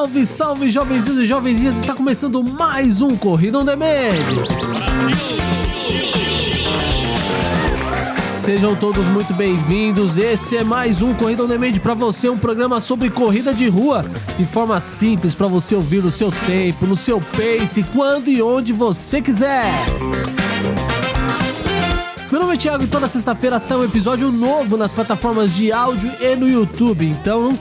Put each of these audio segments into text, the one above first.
Salve, salve, jovenzinhos e jovenzinhas! Está começando mais um Corrida On Demand. Sejam todos muito bem-vindos. Esse é mais um Corrida On Demand para você, um programa sobre corrida de rua, de forma simples para você ouvir no seu tempo, no seu pace, quando e onde você quiser. Meu nome é Thiago e toda sexta-feira sai um episódio novo nas plataformas de áudio e no YouTube. Então,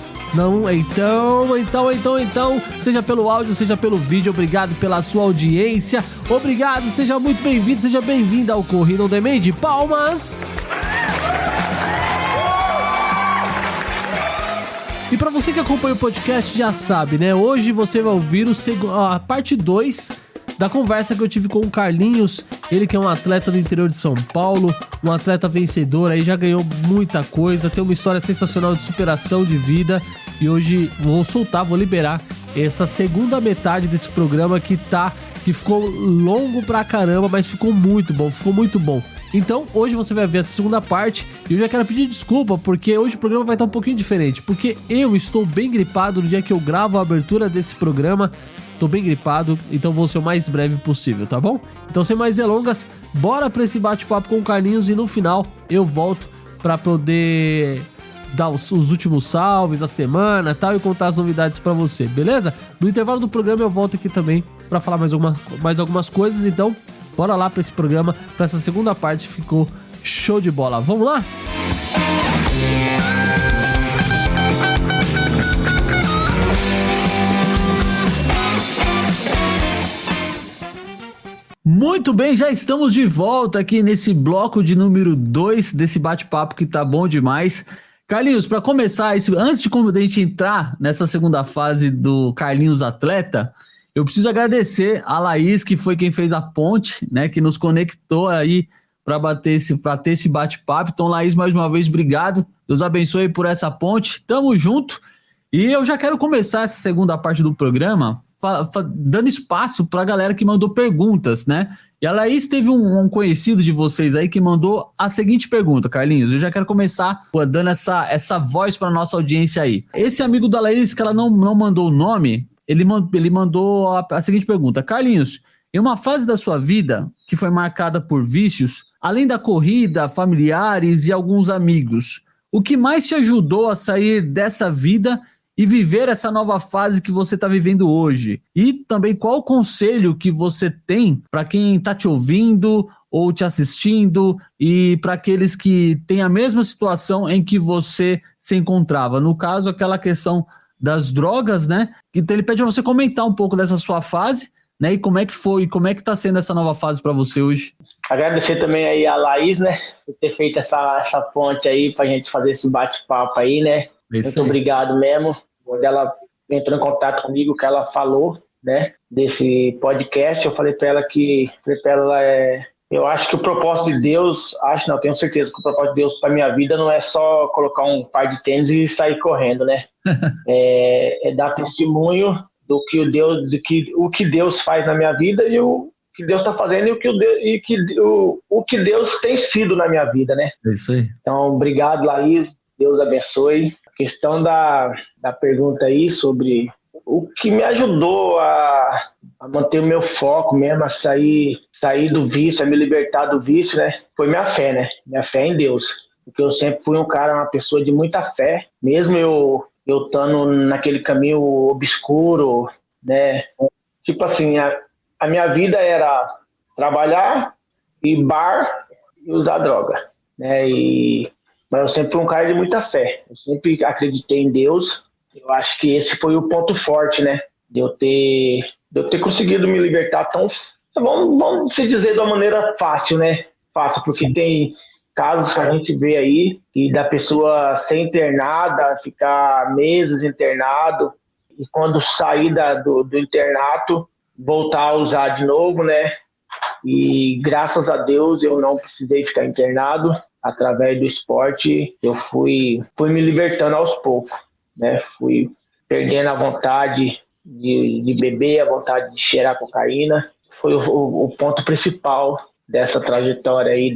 seja pelo áudio, seja pelo vídeo, obrigado pela sua audiência. Obrigado, seja muito bem-vindo, seja bem-vinda ao Corrida On Demand. Palmas! E pra você que acompanha o podcast já sabe, né? Hoje você vai ouvir a parte 2 da conversa que eu tive com o Carlinhos, ele que é um atleta do interior de São Paulo, um atleta vencedor, aí já ganhou muita coisa, tem uma história sensacional de superação de vida, e hoje vou liberar essa segunda metade desse programa que ficou longo pra caramba, mas ficou muito bom. Então, hoje você vai ver essa segunda parte, e eu já quero pedir desculpa, porque hoje o programa vai estar um pouquinho diferente, porque eu estou bem gripado no dia que eu gravo a abertura desse programa. Tô bem gripado, então vou ser o mais breve possível, tá bom? Então, sem mais delongas, bora pra esse bate-papo com o Carlinhos e no final eu volto pra poder dar os últimos salves da semana, tal, e contar as novidades pra você, beleza? No intervalo do programa eu volto aqui também pra falar mais algumas coisas, então bora lá pra esse programa, pra essa segunda parte, ficou show de bola. Vamos lá? Muito bem, já estamos de volta aqui nesse bloco de número 2 desse bate-papo que tá bom demais. Carlinhos, para começar, antes de a gente entrar nessa segunda fase do Carlinhos Atleta, eu preciso agradecer a Laís, que foi quem fez a ponte, né, que nos conectou aí para ter esse bate-papo. Então, Laís, mais uma vez, obrigado. Deus abençoe por essa ponte. Tamo junto. E eu já quero começar essa segunda parte do programa dando espaço para a galera que mandou perguntas, né? E a Laís teve um conhecido de vocês aí que mandou a seguinte pergunta, Carlinhos. Eu já quero começar dando essa voz para nossa audiência aí. Esse amigo da Laís, que ela não mandou o nome, ele mandou a seguinte pergunta. Carlinhos, em uma fase da sua vida que foi marcada por vícios, além da corrida, familiares e alguns amigos, o que mais te ajudou a sair dessa vida e viver essa nova fase que você está vivendo hoje? E também qual o conselho que você tem para quem está te ouvindo ou te assistindo e para aqueles que têm a mesma situação em que você se encontrava? No caso, aquela questão das drogas, né? Então ele pede para você comentar um pouco dessa sua fase, né? E como é que foi, como é que está sendo essa nova fase para você hoje? Agradecer também aí a Laís, né? Por ter feito essa ponte aí para a gente fazer esse bate-papo aí, né? Muito obrigado mesmo. Quando ela entrou em contato comigo, que ela falou, né, desse podcast, eu falei para ela eu acho que o propósito de Deus, tenho certeza que o propósito de Deus para minha vida não é só colocar um par de tênis e sair correndo, né? É dar testemunho do que Deus faz na minha vida e o que Deus está fazendo e o que Deus tem sido na minha vida, né? É isso aí. Então, obrigado, Laís. Deus abençoe. Questão da pergunta aí sobre o que me ajudou a manter o meu foco mesmo, a sair do vício, a me libertar do vício, né? Foi minha fé, né? Minha fé em Deus. Porque eu sempre fui uma pessoa de muita fé, mesmo eu estando naquele caminho obscuro, né? Tipo assim, a minha vida era trabalhar, ir bar e usar droga, né? Mas eu sempre fui um cara de muita fé. Eu sempre acreditei em Deus. Eu acho que esse foi o ponto forte, né? De eu ter conseguido me libertar vamos se dizer de uma maneira fácil, né? Fácil, porque Sim. Tem casos que a gente vê aí e da pessoa ser internada, ficar meses internado e quando sair do internato, voltar a usar de novo, né? E graças a Deus eu não precisei ficar internado. Através do esporte, eu fui me libertando aos poucos, né? Fui perdendo a vontade de beber, a vontade de cheirar cocaína. Foi o ponto principal dessa trajetória aí,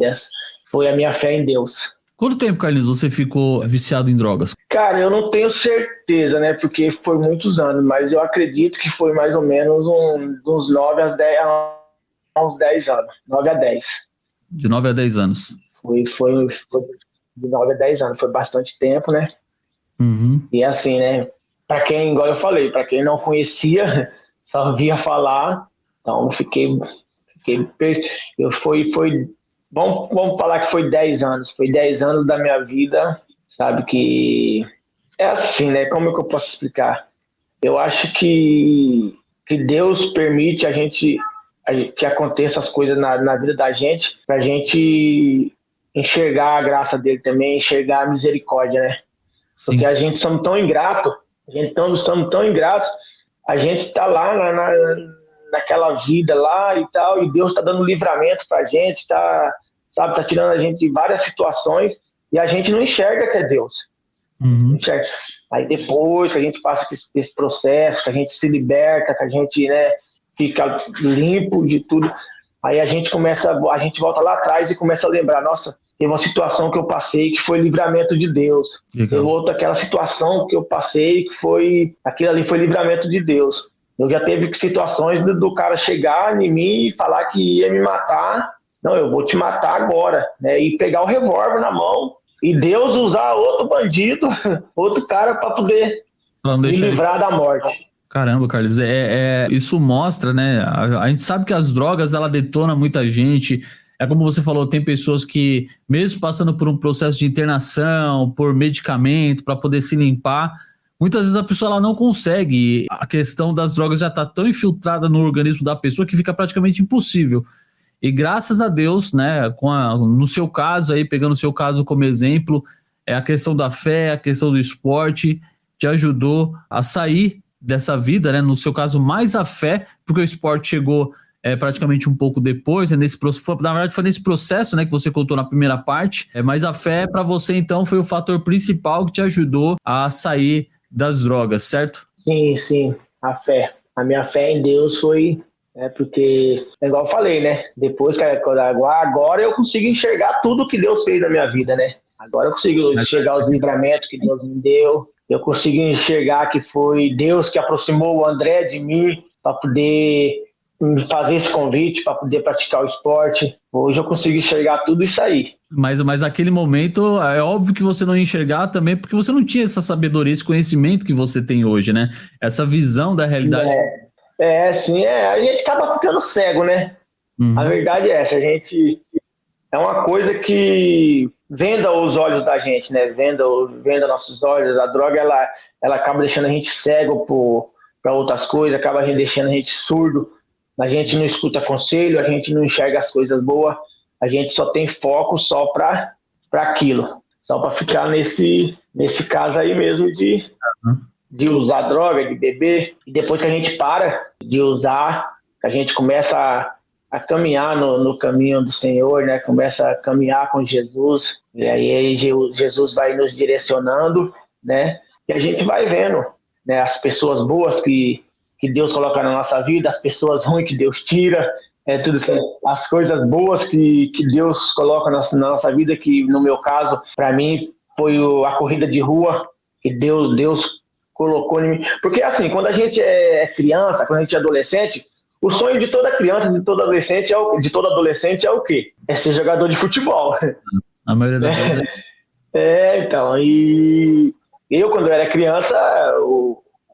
foi a minha fé em Deus. Quanto tempo, Carlinhos, você ficou viciado em drogas? Cara, eu não tenho certeza, né? Porque foi muitos anos, mas eu acredito que foi mais ou menos uns 9 a 10, uns 10 anos. 9 a 10. De 9 a 10 anos. Foi de 9 a 10 anos, foi bastante tempo, né? Uhum. E assim, né? Para quem, igual eu falei, para quem não conhecia, só via falar, então foi, vamos falar que foi 10 anos, foi 10 anos da minha vida, sabe, que é assim, né, como é que eu posso explicar? Eu acho que Deus permite que aconteça as coisas na vida da gente, pra gente enxergar a graça dele também, enxergar a misericórdia, né? Sim. Porque a gente somos tão ingratos, somos tão ingratos, a gente tá lá naquela vida lá e tal, e Deus tá dando livramento pra gente, sabe, tá tirando a gente de várias situações, e a gente não enxerga que é Deus. Uhum. Enxerga. Aí depois que a gente passa esse processo, que a gente se liberta, que a gente, né, fica limpo de tudo, aí a gente volta lá atrás e começa a lembrar, nossa, teve uma situação que eu passei que foi livramento de Deus. Legal. Teve outra, aquela situação que eu passei que aquilo ali foi livramento de Deus. Eu já teve situações do cara chegar em mim e falar que ia me matar. Não, eu vou te matar agora, né? E pegar o revólver na mão e Deus usar outro bandido, outro cara para poder me livrar da morte. Caramba, Carlos, isso mostra, né? A gente sabe que as drogas, ela detona muita gente. É como você falou, tem pessoas que, mesmo passando por um processo de internação, por medicamento, para poder se limpar, muitas vezes a pessoa ela não consegue. A questão das drogas já está tão infiltrada no organismo da pessoa que fica praticamente impossível. E graças a Deus, né, no seu caso aí, pegando o seu caso como exemplo, a questão da fé, a questão do esporte, te ajudou a sair dessa vida, né? No seu caso, mais a fé, porque o esporte chegou praticamente um pouco depois, né? Na verdade foi nesse processo, né, que você contou na primeira parte, mas a fé para você então foi o fator principal que te ajudou a sair das drogas, certo? Sim, a minha fé em Deus foi, porque, igual eu falei, né, depois que agora eu consigo enxergar tudo que Deus fez na minha vida, né, agora eu consigo enxergar os livramentos que Deus me deu, eu consigo enxergar que foi Deus que aproximou o André de mim para poder fazer esse convite, para poder praticar o esporte. Hoje eu consigo enxergar tudo isso aí. Mas naquele momento, é óbvio que você não ia enxergar também, porque você não tinha essa sabedoria, esse conhecimento que você tem hoje, né? Essa visão da realidade. A gente acaba ficando cego, né? Uhum. A verdade é essa, é uma coisa que venda os olhos da gente, né? Venda nossos olhos. A droga, ela acaba deixando a gente cego para outras coisas, acaba deixando a gente surdo. A gente não escuta conselho, a gente não enxerga as coisas boas, a gente só tem foco só para aquilo, só para ficar nesse caso aí mesmo de usar droga, de beber. E depois que a gente para de usar, a gente começa a caminhar no caminho do Senhor, né? Começa a caminhar com Jesus, e aí Jesus vai nos direcionando, né? E a gente vai vendo, né, as pessoas boas que Deus coloca na nossa vida, as pessoas ruins que Deus tira, tudo assim, as coisas boas que Deus coloca na nossa vida, que no meu caso, para mim, foi a corrida de rua que Deus colocou em mim. Porque assim, quando a gente é criança, quando a gente é adolescente, o sonho de toda criança, de todo adolescente é o quê? É ser jogador de futebol. A maioria das vezes. Então, e eu quando eu era criança,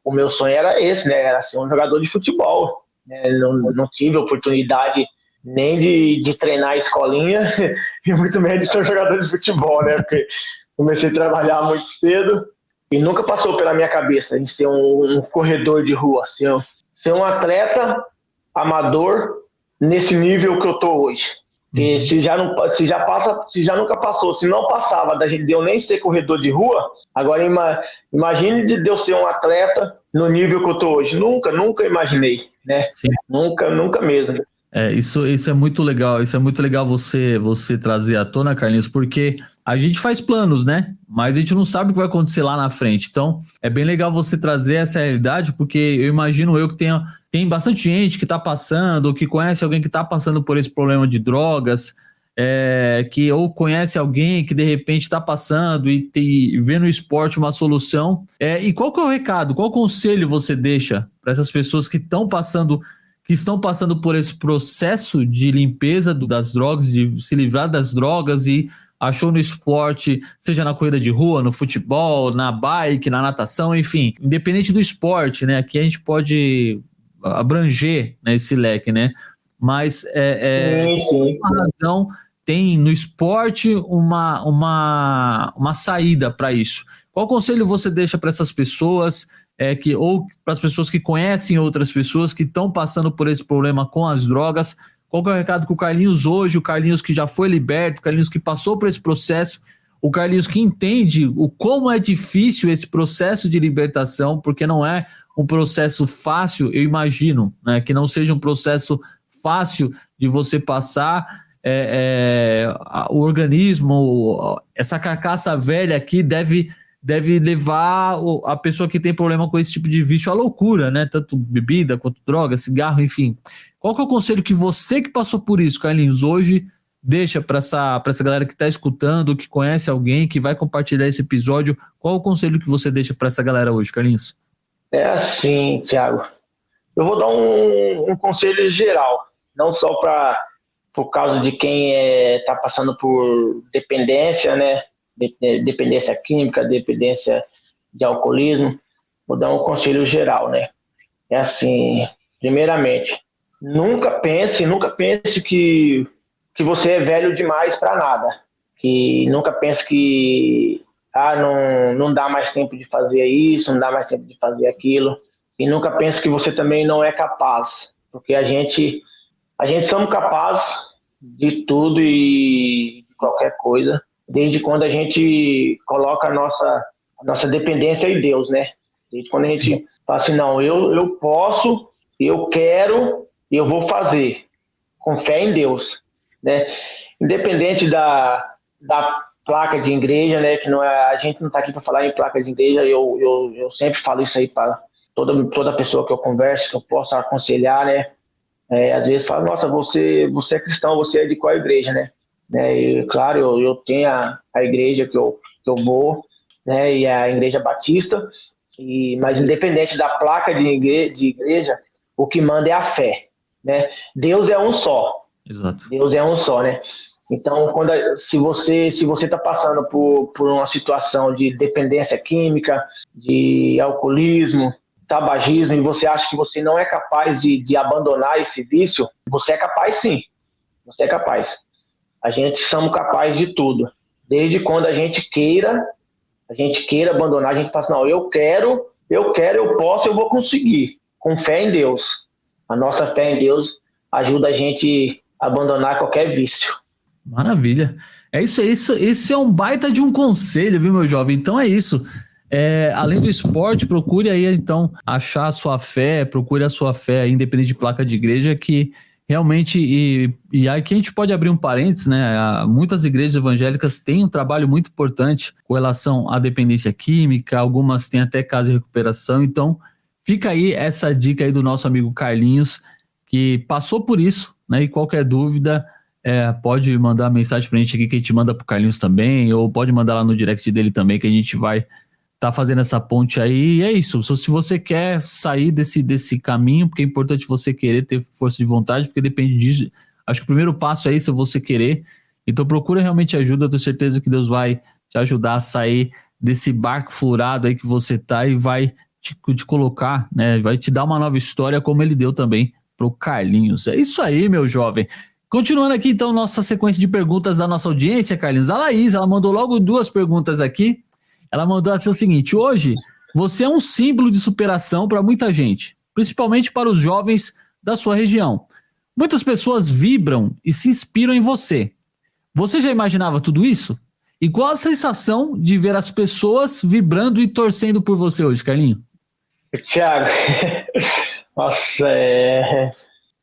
o meu sonho era esse, né? Era ser um jogador de futebol. Né? Não tive oportunidade nem de treinar a escolinha e muito menos de ser um jogador de futebol, né? Porque comecei a trabalhar muito cedo e nunca passou pela minha cabeça em ser um corredor de rua, ser um atleta amador nesse nível que eu tô hoje. E se já nunca passou, se não passava de eu nem ser corredor de rua, agora imagine de eu ser um atleta no nível que eu tô hoje. Nunca imaginei, né? Sim. Nunca mesmo. Isso é muito legal, você trazer à tona, Carlinhos, porque a gente faz planos, né? Mas a gente não sabe o que vai acontecer lá na frente. Então, é bem legal você trazer essa realidade, porque eu imagino que tem bastante gente que está passando, ou que conhece alguém que está passando por esse problema de drogas, que ou conhece alguém que de repente está passando e vê no esporte uma solução. E qual que é o recado? Qual conselho você deixa para essas pessoas que estão passando por esse processo de limpeza das drogas, de se livrar das drogas e achou no esporte, seja na corrida de rua, no futebol, na bike, na natação, enfim, independente do esporte, né? Aqui a gente pode abranger, né, esse leque, né? Mas uma razão tem no esporte uma saída para isso. Qual conselho você deixa para essas pessoas, ou para as pessoas que conhecem outras pessoas que estão passando por esse problema com as drogas? Qual que é o recado que o Carlinhos hoje, o Carlinhos que já foi liberto, o Carlinhos que passou por esse processo, o Carlinhos que entende como é difícil esse processo de libertação, porque não é um processo fácil, eu imagino, né, que não seja um processo fácil de você passar, o organismo, essa carcaça velha aqui deve levar a pessoa que tem problema com esse tipo de vício à loucura, né? Tanto bebida quanto droga, cigarro, enfim. Qual que é o conselho que você que passou por isso, Carlinhos, hoje deixa para essa galera que está escutando, que conhece alguém, que vai compartilhar esse episódio? Qual o conselho que você deixa para essa galera hoje, Carlinhos? É assim, Thiago. Eu vou dar um conselho geral, não só por causa de quem está passando por dependência, né? Dependência química, dependência de alcoolismo. Vou dar um conselho geral, né? É assim, primeiramente, nunca pense que você é velho demais para nada. Que nunca pense que não dá mais tempo de fazer isso, não dá mais tempo de fazer aquilo. E nunca pense que você também não é capaz. Porque a gente somos capazes de tudo e de qualquer coisa, desde quando a gente coloca a nossa dependência em Deus, né? Desde quando a gente fala assim, não, eu posso, eu quero, eu vou fazer, com fé em Deus, né? Independente da placa de igreja, né? Que não é, a gente não está aqui para falar em placa de igreja, eu sempre falo isso aí para toda pessoa que eu converso, que eu possa aconselhar, né? Às vezes fala, nossa, você é cristão, você é de qual igreja, né? E, claro, eu tenho a igreja que eu vou, né? E a igreja batista, mas independente da placa de igreja, o que manda é a fé, né? Deus é um só. Exato. Deus é um só, né? Então, se você está passando por uma situação de dependência química, de alcoolismo, tabagismo, e você acha que você não é capaz de abandonar esse vício, você é capaz sim. Você é capaz. A gente somos capazes de tudo. Desde quando a gente queira abandonar, a gente fala assim, não, eu quero, eu posso, eu vou conseguir. Com fé em Deus. A nossa fé em Deus ajuda a gente a abandonar qualquer vício. Maravilha. É isso, esse é um baita de um conselho, viu, meu jovem? Então é isso. Além do esporte, procure aí, então, achar a sua fé, procure a sua fé aí, independente de placa de igreja, que realmente, e aqui a gente pode abrir um parênteses, né? Muitas igrejas evangélicas têm um trabalho muito importante com relação à dependência química, algumas têm até casa de recuperação, então fica aí essa dica aí do nosso amigo Carlinhos, que passou por isso, né? E qualquer dúvida, pode mandar mensagem pra gente aqui, que a gente manda pro Carlinhos também, ou pode mandar lá no direct dele também, que a gente vai tá fazendo essa ponte aí. E é isso, se você quer sair desse caminho, porque é importante você querer ter força de vontade, porque depende disso. Acho que o primeiro passo é isso, é você querer. Então procura realmente ajuda, eu tenho certeza que Deus vai te ajudar a sair desse barco furado aí que você tá e vai te colocar, né? Vai te dar uma nova história, como ele deu também pro Carlinhos. É isso aí, meu jovem. Continuando aqui, então, nossa sequência de perguntas da nossa audiência, Carlinhos. A Laís, ela mandou logo 2 perguntas aqui. Ela mandou assim o seguinte: hoje você é um símbolo de superação para muita gente, principalmente para os jovens da sua região. Muitas pessoas vibram e se inspiram em você. Você já imaginava tudo isso? E qual a sensação de ver as pessoas vibrando e torcendo por você hoje, Carlinho? Thiago, nossa,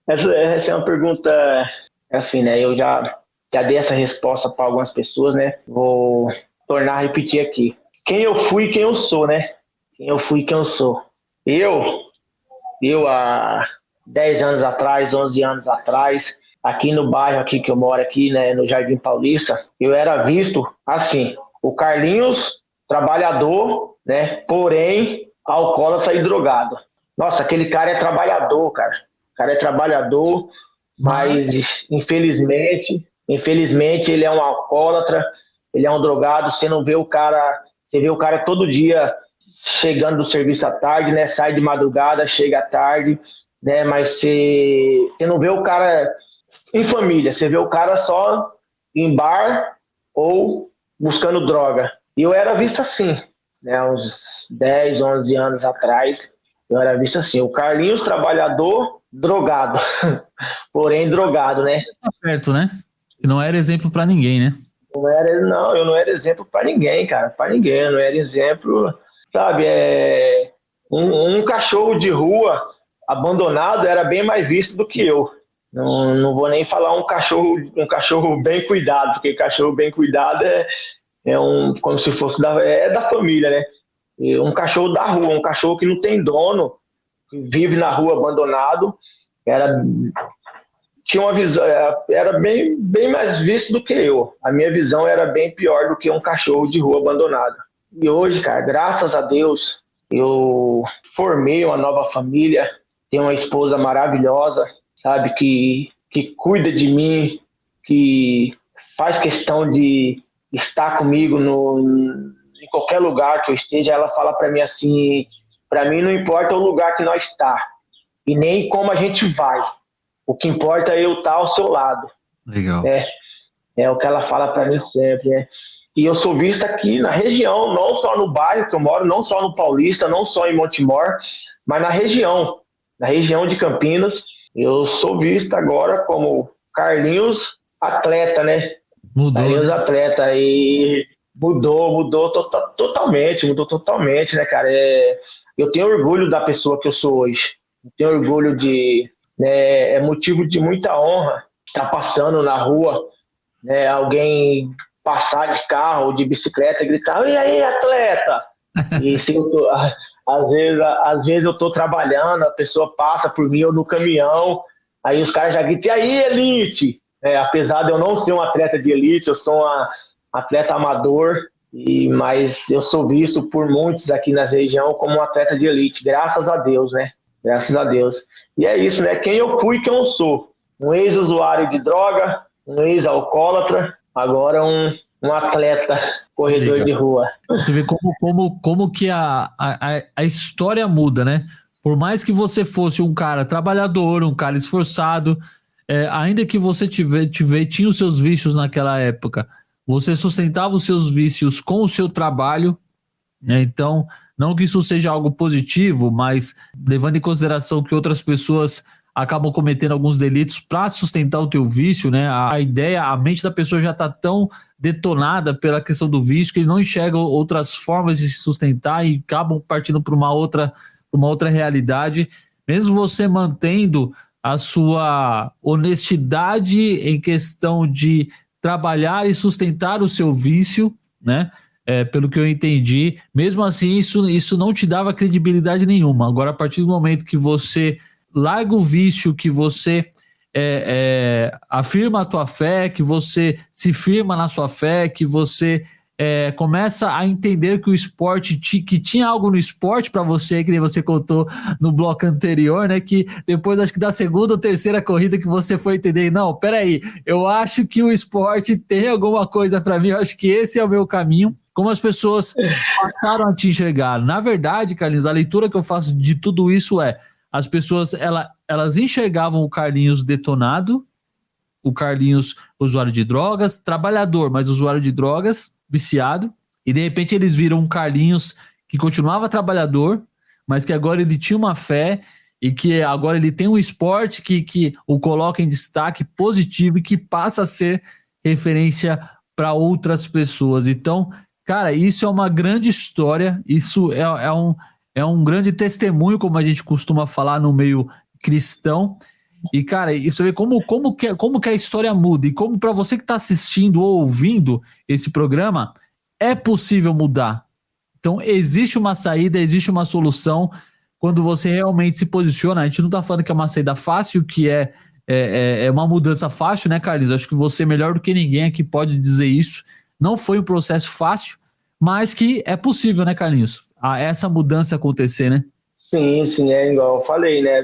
essa é uma pergunta assim, né? Eu já dei essa resposta para algumas pessoas, né? Vou tornar a repetir aqui. Quem eu fui e quem eu sou, né? Quem eu fui e quem eu sou. Eu há 10 anos atrás, 11 anos atrás, aqui no bairro aqui que eu moro aqui, né, no Jardim Paulista, eu era visto assim, o Carlinhos, trabalhador, né, porém alcoólatra e drogado. Nossa, aquele cara é trabalhador, cara. O cara é trabalhador, mas infelizmente ele é um alcoólatra, ele é um drogado. Você não vê o cara, você vê o cara todo dia chegando do serviço à tarde, né? Sai de madrugada, chega à tarde, né? Mas você não vê o cara em família, você vê o cara só em bar ou buscando droga. E eu era visto assim, né? Uns 10, 11 anos atrás, eu era visto assim, o Carlinhos trabalhador, drogado, porém drogado, né? Tá perto, né? Que não era exemplo pra ninguém, né? Não, eu não era exemplo para ninguém, cara, para ninguém, eu não era exemplo, sabe? Um cachorro de rua abandonado era bem mais visto do que eu. Não vou nem falar um cachorro bem cuidado, porque cachorro bem cuidado como se fosse da família, né? E um cachorro da rua, um cachorro que não tem dono, que vive na rua abandonado, tinha uma visão, era bem mais visto do que eu. A minha visão era bem pior do que um cachorro de rua abandonado. E hoje, cara, graças a Deus, eu formei uma nova família, tenho uma esposa maravilhosa, sabe, que cuida de mim, que faz questão de estar comigo em qualquer lugar que eu esteja. Ela fala para mim assim, para mim não importa o lugar que nós está e nem como a gente vai. O que importa é eu estar ao seu lado. Legal. É o que ela fala para mim sempre, né? E eu sou vista aqui na região, não só no bairro que eu moro, não só no Paulista, não só em Montemor, mas na região de Campinas. Eu sou vista agora como Carlinhos atleta, né? Mudou, Carlinhos né? atleta, e mudou totalmente, né, cara? Eu tenho orgulho da pessoa que eu sou hoje. Eu tenho orgulho né, é motivo de muita honra estar passando na rua, né, alguém passar de carro ou de bicicleta e gritar: "E aí, atleta?" E se às vezes eu tô trabalhando, a pessoa passa por mim ou no caminhão, aí os caras já gritam: "E aí, elite?" Apesar de eu não ser um atleta de elite, eu sou um atleta amador, mas eu sou visto por muitos aqui na região como um atleta de elite, graças a Deus, né? Graças a Deus. E é isso, né? Quem eu fui, quem eu sou. Um ex-usuário de droga, um ex-alcoólatra, agora um atleta corredor de rua. Você vê como que a história muda, né? Por mais que você fosse um cara trabalhador, um cara esforçado, ainda que você tinha os seus vícios naquela época, você sustentava os seus vícios com o seu trabalho, né? Então, não que isso seja algo positivo, mas levando em consideração que outras pessoas acabam cometendo alguns delitos para sustentar o teu vício, né? A mente da pessoa já está tão detonada pela questão do vício que ele não enxerga outras formas de se sustentar e acabam partindo para uma outra realidade. Mesmo você mantendo a sua honestidade em questão de trabalhar e sustentar o seu vício, né? Pelo que eu entendi, mesmo assim isso não te dava credibilidade nenhuma. Agora, a partir do momento que você larga o vício, que você afirma a tua fé, que você se firma na sua fé, que você começa a entender que o esporte, que tinha algo no esporte para você, que nem você contou no bloco anterior, né? Que depois, acho que da segunda ou terceira corrida que você foi entender, não, peraí, eu acho que o esporte tem alguma coisa para mim, eu acho que esse é o meu caminho. Como as pessoas passaram a te enxergar. Na verdade, Carlinhos, a leitura que eu faço de tudo isso as pessoas, elas enxergavam o Carlinhos detonado, o Carlinhos usuário de drogas, trabalhador, mas usuário de drogas, viciado, e de repente eles viram um Carlinhos que continuava trabalhador, mas que agora ele tinha uma fé e que agora ele tem um esporte que o coloca em destaque positivo e que passa a ser referência para outras pessoas. Então, cara, isso é uma grande história, isso é um grande testemunho, como a gente costuma falar no meio cristão. E, cara, você vê como que a história muda, e como para você que está assistindo ou ouvindo esse programa, é possível mudar. Então, existe uma saída, existe uma solução quando você realmente se posiciona. A gente não está falando que é uma saída fácil, que é é uma mudança fácil, né, Carlinhos? Acho que você, melhor do que ninguém aqui, pode dizer isso. Não foi um processo fácil, mas que é possível, né, Carlinhos? Essa mudança acontecer, né? Sim, é igual eu falei, né?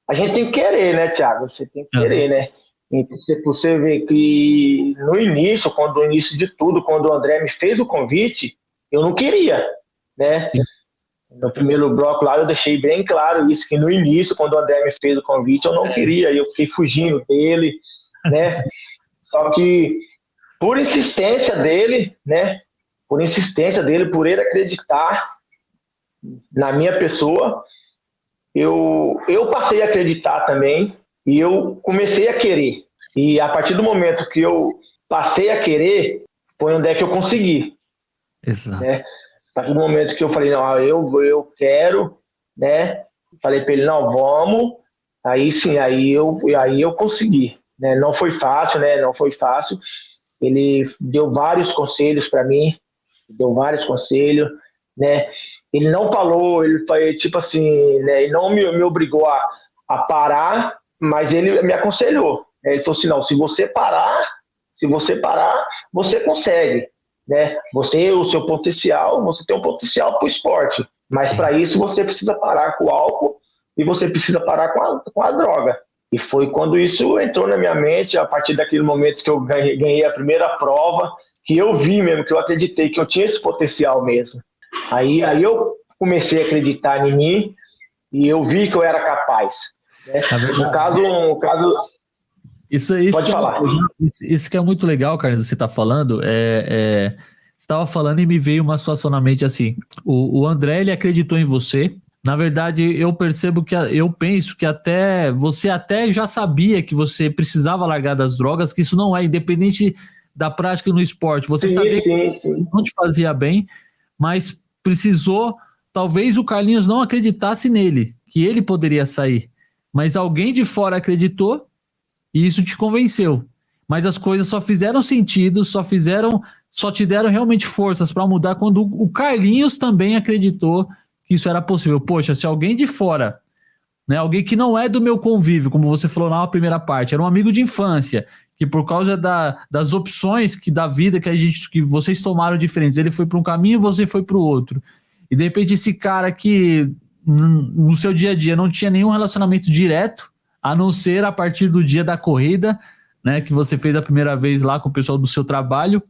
A gente tem que querer, né, Thiago? Você tem que querer, né? Então, você vê que no início, no início de tudo, quando o André me fez o convite, eu não queria, né? Sim. No primeiro bloco lá eu deixei bem claro isso, que no início, quando o André me fez o convite, eu não queria, eu fiquei fugindo dele, né? Só que por insistência dele, né? Por insistência dele, por ele acreditar na minha pessoa, eu passei a acreditar também e eu comecei a querer. E a partir do momento que eu passei a querer, foi onde é que eu consegui. Exato. Né? A partir do momento que eu falei, não, eu quero, né? Falei para ele, não, vamos. Aí sim, aí eu consegui. Né? Não foi fácil, né? Não foi fácil. Ele deu vários conselhos para mim, né? Ele não falou, ele foi tipo assim, né? Ele não me obrigou a parar, mas ele me aconselhou. Né? Ele falou assim, não, se você parar, você consegue. Né? O seu potencial, você tem um potencial para o esporte, mas para isso você precisa parar com o álcool e você precisa parar com a droga. E foi quando isso entrou na minha mente, a partir daquele momento que eu ganhei a primeira prova, que eu vi mesmo, que eu acreditei que eu tinha esse potencial mesmo. Aí eu comecei a acreditar em mim e eu vi que eu era capaz. Né? No caso... Isso pode falar. Isso que é muito legal, Carlos, você está falando. Você estava falando e me veio uma situação na mente assim. O André, ele acreditou em você. Na verdade, eu percebo eu penso que você até já sabia que você precisava largar das drogas, que isso não é independente da prática no esporte. Você sabia que não te fazia bem, mas precisou, talvez o Carlinhos não acreditasse nele, que ele poderia sair. Mas alguém de fora acreditou e isso te convenceu. Mas as coisas só fizeram sentido, só te deram realmente forças para mudar quando o Carlinhos também acreditou que isso era possível. Poxa, se alguém de fora, né, alguém que não é do meu convívio, como você falou na primeira parte, era um amigo de infância, que por causa das opções da vida que vocês tomaram diferentes, ele foi para um caminho e você foi para o outro. E de repente esse cara que no seu dia a dia não tinha nenhum relacionamento direto, a não ser a partir do dia da corrida, né, que você fez a primeira vez lá com o pessoal do seu trabalho,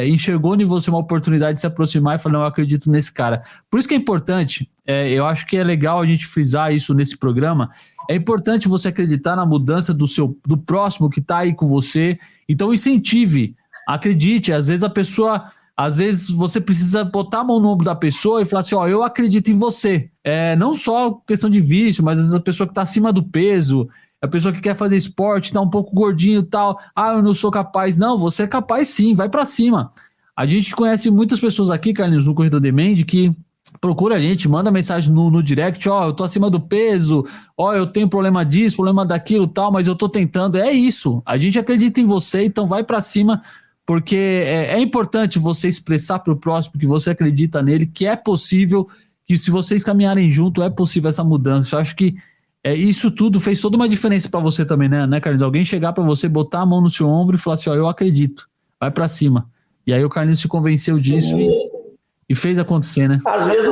enxergou em você uma oportunidade de se aproximar e falou, não, eu acredito nesse cara. Por isso que é importante, eu acho que é legal a gente frisar isso nesse programa, é importante você acreditar na mudança do próximo que está aí com você, então incentive, acredite, às vezes você precisa botar a mão no ombro da pessoa e falar assim, ó, eu acredito em você. Não só questão de vício, mas às vezes a pessoa que está acima do peso, a pessoa que quer fazer esporte, está um pouco gordinho e tal, eu não sou capaz. Não, você é capaz sim, vai para cima. A gente conhece muitas pessoas aqui, Carlinhos, no Corredor Demand, que procura a gente, manda mensagem no direct, eu tô acima do peso, eu tenho problema disso, problema daquilo tal, mas eu tô tentando. É isso, a gente acredita em você, então vai para cima, porque é importante você expressar para o próximo que você acredita nele, que é possível, que se vocês caminharem junto, é possível essa mudança. Eu acho que isso tudo fez toda uma diferença para você também, né, Carlinhos? Alguém chegar para você, botar a mão no seu ombro e falar assim, eu acredito, vai para cima. E aí o Carlinhos se convenceu disso e fez acontecer, né? Às vezes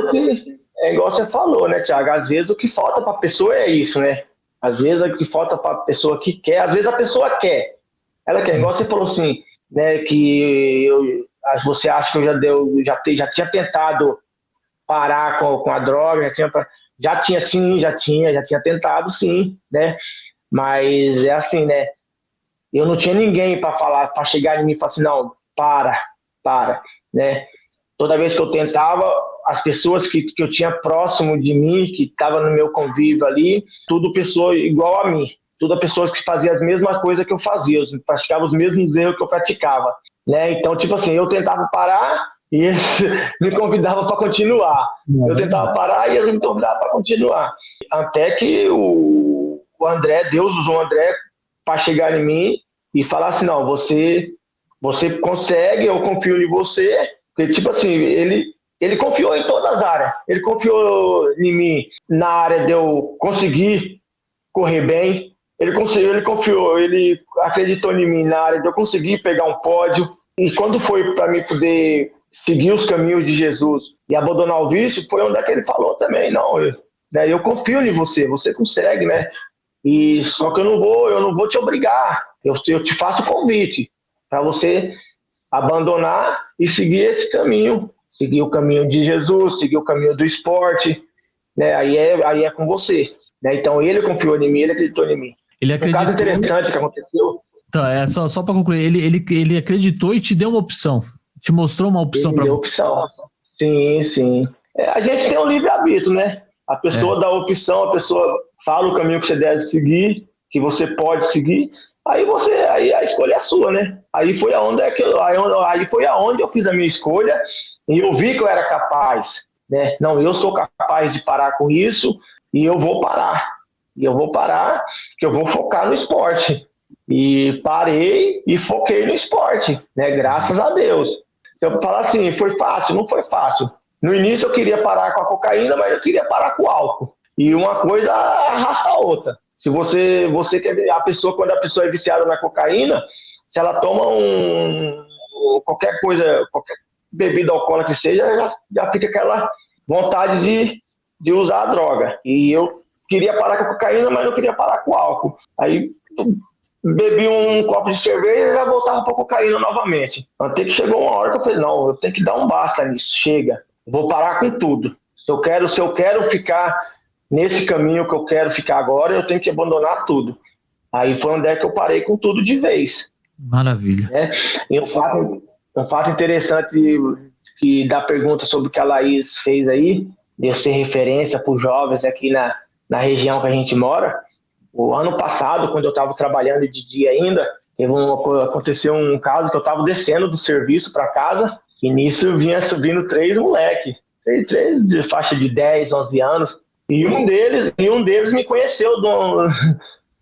é igual você falou, né, Thiago? Às vezes o que falta para a pessoa é isso, né? Às vezes o que falta para a pessoa que quer, às vezes a pessoa quer. Ela quer, igual você falou assim, né, que você acha que eu já tinha tentado parar com a droga, já tinha tentado sim, né? Mas é assim, né? Eu não tinha ninguém para chegar em mim e falar assim, não, para, né? Toda vez que eu tentava, as pessoas que eu tinha próximo de mim, que estavam no meu convívio ali, tudo pessoa igual a mim. Toda pessoa que fazia as mesmas coisas que eu fazia, praticava os mesmos erros que eu praticava. Né? Então, tipo assim, eu tentava parar e eles me convidavam para continuar. Eu tentava parar e eles me convidavam para continuar. Até que o André, Deus usou o André para chegar em mim e falar assim, não, você consegue, eu confio em você. Porque, tipo assim, ele confiou em todas as áreas. Ele confiou em mim na área de eu conseguir correr bem, ele conseguiu, ele confiou, ele acreditou em mim na área de eu conseguir pegar um pódio. E quando foi para mim poder seguir os caminhos de Jesus e abandonar o vício, foi onde é que ele falou também, não, eu confio em você, você consegue, né? E só que eu não vou te obrigar, eu te faço o convite para você abandonar e seguir esse caminho, seguir o caminho de Jesus, seguir o caminho do esporte, né? Aí é com você, né? Então ele confiou em mim, ele acreditou em mim. Ele acreditou... Um caso interessante que aconteceu. Então, só para concluir, ele acreditou e te deu uma opção, te mostrou uma opção para você. Opção. Sim. A gente tem um livre-arbítrio, né? A pessoa dá a opção, a pessoa fala o caminho que você deve seguir, que você pode seguir, aí a escolha é sua, né? Aí foi aonde eu fiz a minha escolha e eu vi que eu era capaz, né? Não, eu sou capaz de parar com isso e eu vou parar. Que eu vou focar no esporte. E parei e foquei no esporte, né? Graças a Deus. Se eu falar assim, foi fácil? Não foi fácil. No início eu queria parar com a cocaína, mas eu queria parar com o álcool. E uma coisa arrasta a outra. Se você quer a pessoa, quando a pessoa é viciada na cocaína, se ela toma qualquer coisa, qualquer bebida alcoólica que seja, já fica aquela vontade de usar a droga. E eu queria parar com a cocaína, mas não queria parar com o álcool. Aí bebi um copo de cerveja e já voltava para cocaína novamente. Até que chegou uma hora que eu falei, não, eu tenho que dar um basta nisso, chega. Vou parar com tudo. Se eu quero ficar nesse caminho que eu quero ficar agora, eu tenho que abandonar tudo. Aí foi onde é que eu parei com tudo de vez. Maravilha. E um fato interessante da pergunta sobre o que a Laís fez aí, de eu ser referência para os jovens aqui na região que a gente mora. O ano passado, quando eu estava trabalhando de dia ainda, aconteceu um caso que eu estava descendo do serviço para casa e nisso vinha subindo 3 moleques, três de faixa de 10, 11 anos, e um deles me conheceu de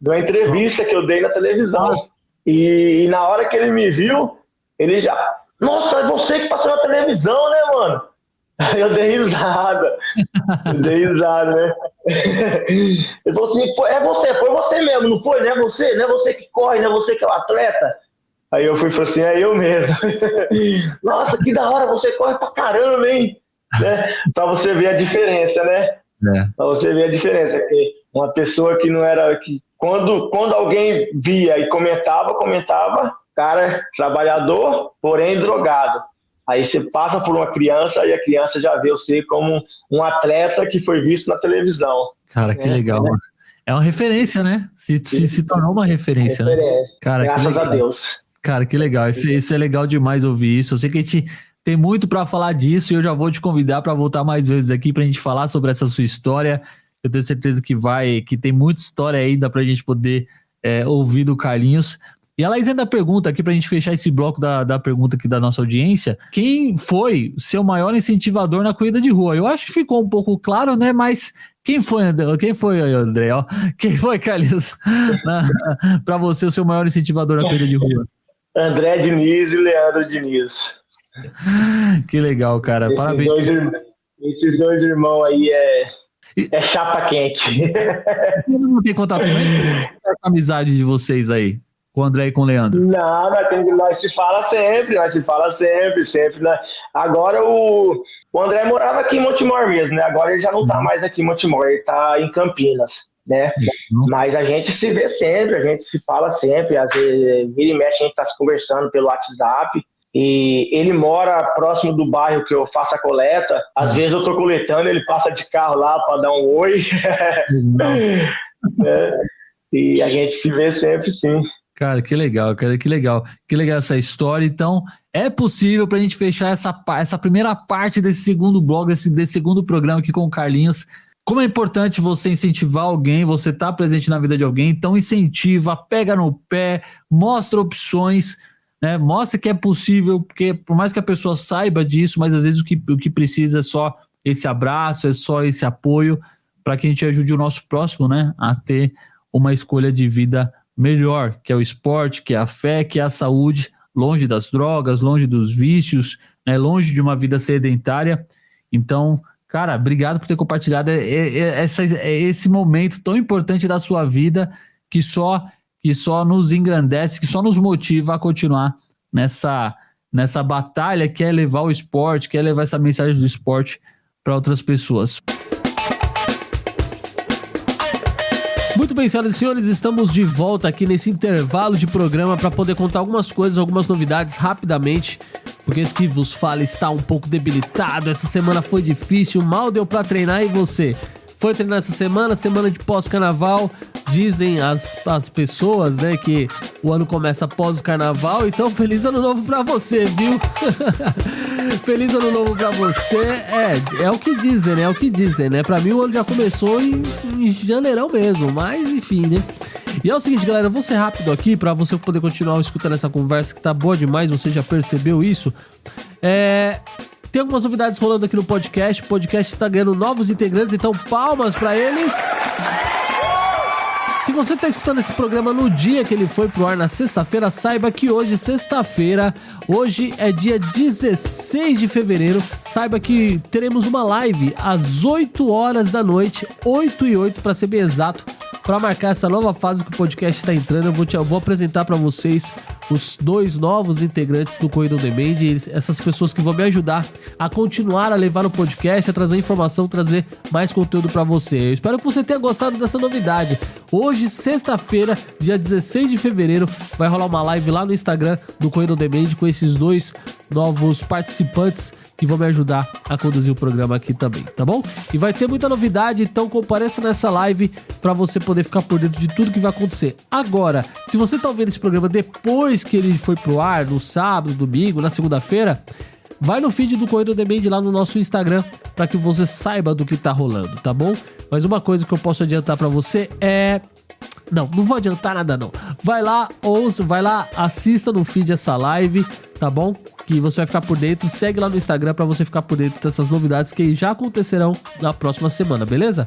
uma entrevista que eu dei na televisão. E na hora que ele me viu, ele já, nossa, é você que passou na televisão, né, mano? Aí eu dei risada, né? Ele falou assim, foi você mesmo, não foi? Não é você que corre, não é você que é o atleta? Aí eu fui e falei assim, é eu mesmo. Nossa, que da hora, você corre pra caramba, hein? Né? Pra você ver a diferença, né? Pra você ver a diferença, que uma pessoa que não era... que quando alguém via e comentava, cara, trabalhador, porém drogado. Aí você passa por uma criança e a criança já vê você como um atleta que foi visto na televisão. Cara, que legal. Né? É uma referência, né? Se tornou uma referência. Né? Cara, graças a Deus. Cara, que legal. Isso é legal demais ouvir isso. Eu sei que a gente tem muito para falar disso e eu já vou te convidar para voltar mais vezes aqui para a gente falar sobre essa sua história. Eu tenho certeza que tem muita história ainda para a gente poder ouvir do Carlinhos. E a Laís ainda pergunta aqui pra gente fechar esse bloco da pergunta aqui da nossa audiência, quem foi seu maior incentivador na corrida de rua? Eu acho que ficou um pouco claro, né? Mas quem foi, André? Ó? Quem foi, Carlinhos, pra você o seu maior incentivador na corrida de rua? André Diniz e Leandro Diniz. Que legal, cara. Parabéns. Esses dois irmãos aí é chapa quente. Você não tem contato com eles? Essa amizade de vocês aí? Com o André e com o Leandro? Não, nós se fala sempre. Né? Agora o André morava aqui em Montemor mesmo, né? Agora ele já não tá mais aqui em Montemor, ele tá em Campinas, né? Mas a gente se vê sempre, a gente se fala sempre, às vezes vira e mexe a gente tá se conversando pelo WhatsApp. E ele mora próximo do bairro que eu faço a coleta. Às vezes eu tô coletando, ele passa de carro lá para dar um oi. E a gente se vê sempre, sim. Cara, que legal, que legal essa história. Então, é possível para a gente fechar essa primeira parte desse segundo blog, desse segundo programa aqui com o Carlinhos. Como é importante você incentivar alguém, você tá presente na vida de alguém, então incentiva, pega no pé, mostra opções, né? Mostra que é possível, porque por mais que a pessoa saiba disso, mas às vezes o que precisa é só esse abraço, é só esse apoio, para que a gente ajude o nosso próximo, né, a ter uma escolha de vida melhor, que é o esporte, que é a fé, que é a saúde, longe das drogas, longe dos vícios, né, longe de uma vida sedentária. Então, cara, obrigado por ter compartilhado esse momento tão importante da sua vida, que só nos engrandece, que só nos motiva a continuar nessa batalha que é levar o esporte, que é levar essa mensagem do esporte para outras pessoas. Muito bem, senhoras e senhores, estamos de volta aqui nesse intervalo de programa para poder contar algumas coisas, algumas novidades rapidamente, porque esse que vos fala está um pouco debilitado, essa semana foi difícil, mal deu para treinar. E você? Foi treinar essa semana de pós-carnaval? Dizem as pessoas, né, que o ano começa após o carnaval, então feliz ano novo pra você, viu? Feliz ano novo pra você. É o que dizem, né? Pra mim o ano já começou em janeirão mesmo, mas enfim, né? E é o seguinte, galera, eu vou ser rápido aqui pra você poder continuar escutando essa conversa que tá boa demais, você já percebeu isso? Tem algumas novidades rolando aqui no podcast. O podcast está ganhando novos integrantes, então palmas para eles. Se você está escutando esse programa no dia que ele foi pro ar, na sexta-feira, saiba que hoje, sexta-feira, hoje é dia 16 de fevereiro, saiba que teremos uma live às 8 horas da noite, 8 e 8 para ser bem exato, para marcar essa nova fase que o podcast está entrando. Eu vou apresentar para vocês os 2 novos integrantes do Corrida On Demand, essas pessoas que vão me ajudar a continuar a levar o podcast, a trazer informação, trazer mais conteúdo para você. Eu espero que você tenha gostado dessa novidade. Hoje, sexta-feira, dia 16 de fevereiro, vai rolar uma live lá no Instagram do Corrida On Demand com esses 2 novos participantes que vão me ajudar a conduzir o programa aqui também, tá bom? E vai ter muita novidade, então compareça nessa live para você poder ficar por dentro de tudo que vai acontecer. Agora, se você tá ouvindo esse programa depois que ele foi pro ar, no sábado, domingo, na segunda-feira, vai no feed do Corrida On Demand lá no nosso Instagram para que você saiba do que tá rolando, tá bom? Mas uma coisa que eu posso adiantar para você é... Não vou adiantar nada não. Vai lá, assista no feed essa live, tá bom? Que você vai ficar por dentro. Segue lá no Instagram pra você ficar por dentro dessas novidades que já acontecerão na próxima semana, beleza?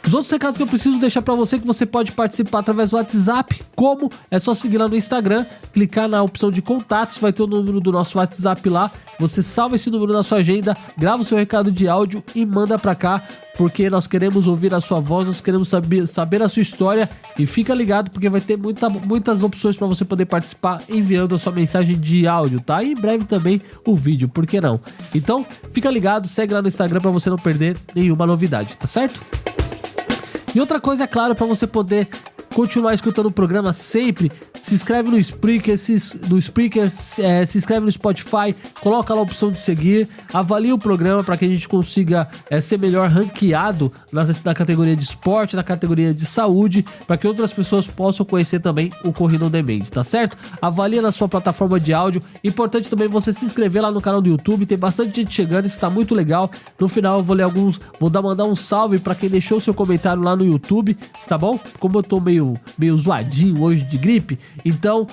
Os outros recados que eu preciso deixar pra você, que você pode participar através do WhatsApp. Como? É só seguir lá no Instagram, clicar na opção de contatos, vai ter o número do nosso WhatsApp lá. Você salva esse número na sua agenda, grava o seu recado de áudio e manda pra cá, porque nós queremos ouvir a sua voz, nós queremos saber a sua história. E fica ligado, porque vai ter muitas opções pra você poder participar enviando a sua mensagem de áudio, tá? E em breve também o vídeo, por que não? Então, fica ligado, segue lá no Instagram pra você não perder nenhuma novidade, tá certo? E outra coisa, é claro, para você poder continuar escutando o programa sempre, se inscreve no Spreaker, se inscreve no Spotify, coloca lá a opção de seguir, avalia o programa para que a gente consiga ser melhor ranqueado na categoria de esporte, na categoria de saúde, para que outras pessoas possam conhecer também o Corrida On Demand, tá certo? Avalia na sua plataforma de áudio. Importante também você se inscrever lá no canal do YouTube, tem bastante gente chegando, isso tá muito legal. No final eu vou ler mandar um salve para quem deixou seu comentário lá no YouTube, tá bom? Como eu tô meio zoadinho hoje de gripe, então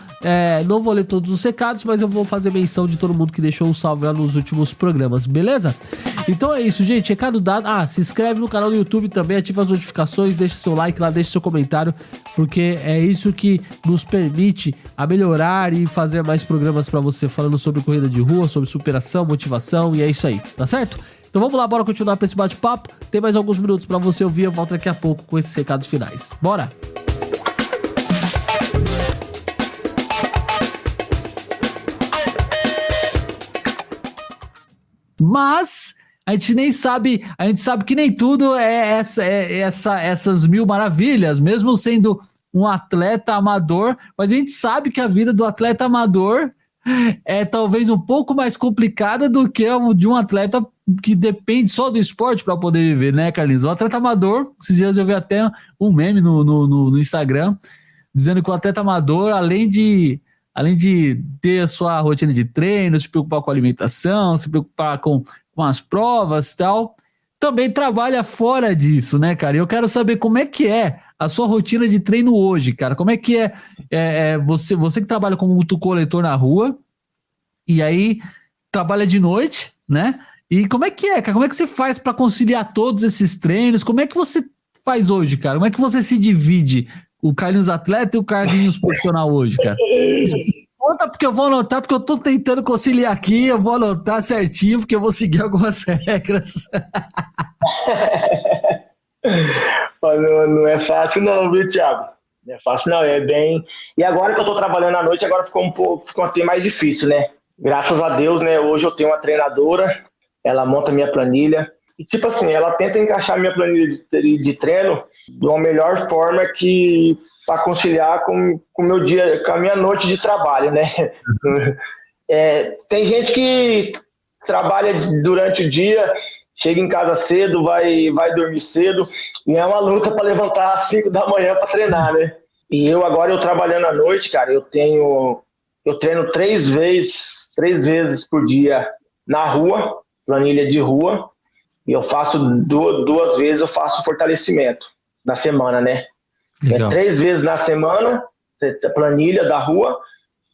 não vou ler todos os recados, mas eu vou fazer menção de todo mundo que deixou um salve lá nos últimos programas, beleza? Então é isso, gente, recado dado. Se inscreve no canal do YouTube também, ativa as notificações, deixa seu like lá, deixa seu comentário, porque é isso que nos permite a melhorar e fazer mais programas pra você, falando sobre corrida de rua, sobre superação, motivação, e é isso aí, tá certo? Então vamos lá, bora continuar pra esse bate-papo. Tem mais alguns minutos pra você ouvir, eu volto daqui a pouco com esses recados finais. Bora! Mas a gente sabe que nem tudo é essas mil maravilhas, mesmo sendo um atleta amador, mas a gente sabe que a vida do atleta amador é talvez um pouco mais complicada do que a de um atleta que depende só do esporte para poder viver, né, Carlinhos? O atleta amador, esses dias eu vi até um meme no Instagram, dizendo que o atleta amador, além de ter a sua rotina de treino, se preocupar com a alimentação, se preocupar com as provas e tal, também trabalha fora disso, né, cara? E eu quero saber como é que é a sua rotina de treino hoje, cara. Como é que é você que trabalha como motocoletor na rua e aí trabalha de noite, né? E como é que é, cara? Como é que você faz para conciliar todos esses treinos? Como é que você faz hoje, cara? Como é que você se divide o Carlinhos atleta e o Carlinhos profissional hoje, cara? Conta, porque eu vou anotar, porque eu tô tentando conciliar aqui, eu vou anotar certinho, porque eu vou seguir algumas regras. Não é fácil não, viu, Thiago? Não é fácil não, é bem... E agora que eu tô trabalhando à noite, agora ficou até mais difícil, né? Graças a Deus, né? Hoje eu tenho uma treinadora, ela monta minha planilha. E tipo assim, ela tenta encaixar minha planilha de treino de uma melhor forma que para conciliar com o meu dia, com a minha noite de trabalho, né? Tem gente que trabalha durante o dia, chega em casa cedo, vai dormir cedo, e é uma luta para levantar às 5 da manhã para treinar, né? E eu trabalhando à noite, cara, eu treino 3 vezes por dia na rua, planilha de rua, e eu faço 2 vezes, eu faço fortalecimento na semana, né? Legal. 3 vezes na semana, planilha da rua,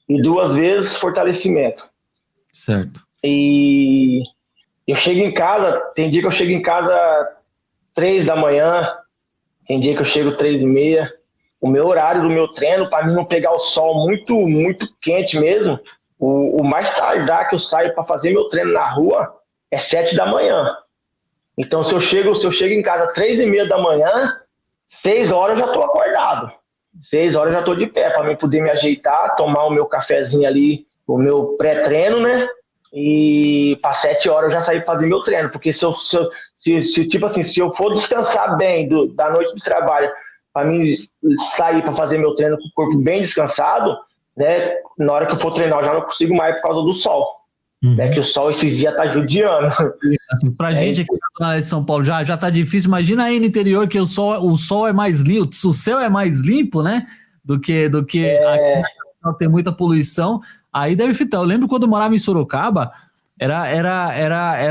e 2 vezes fortalecimento. Certo. E eu chego em casa, tem dia que eu chego em casa 3 da manhã, tem dia que eu chego 3:30. O meu horário do meu treino, para mim não pegar o sol muito, muito quente mesmo, o mais tardar que eu saio para fazer meu treino na rua é 7 da manhã. Então, se eu chego em casa 3:30 da manhã, 6 horas eu já estou acordado. 6 horas eu já estou de pé, para mim poder me ajeitar, tomar o meu cafezinho ali, o meu pré-treino, né? E para 7 horas eu já saí para fazer meu treino. Porque se eu for descansar bem da noite de trabalho, para mim sair para fazer meu treino com o corpo bem descansado, né? Na hora que eu for treinar, eu já não consigo mais por causa do sol. Né, que o sol esses dias tá judiando. Pra gente aqui na de São Paulo já tá difícil. Imagina aí no interior que o sol é mais limpo, o céu é mais limpo, né? Do que aqui tem muita poluição. Aí deve fitar. Eu lembro quando eu morava em Sorocaba, era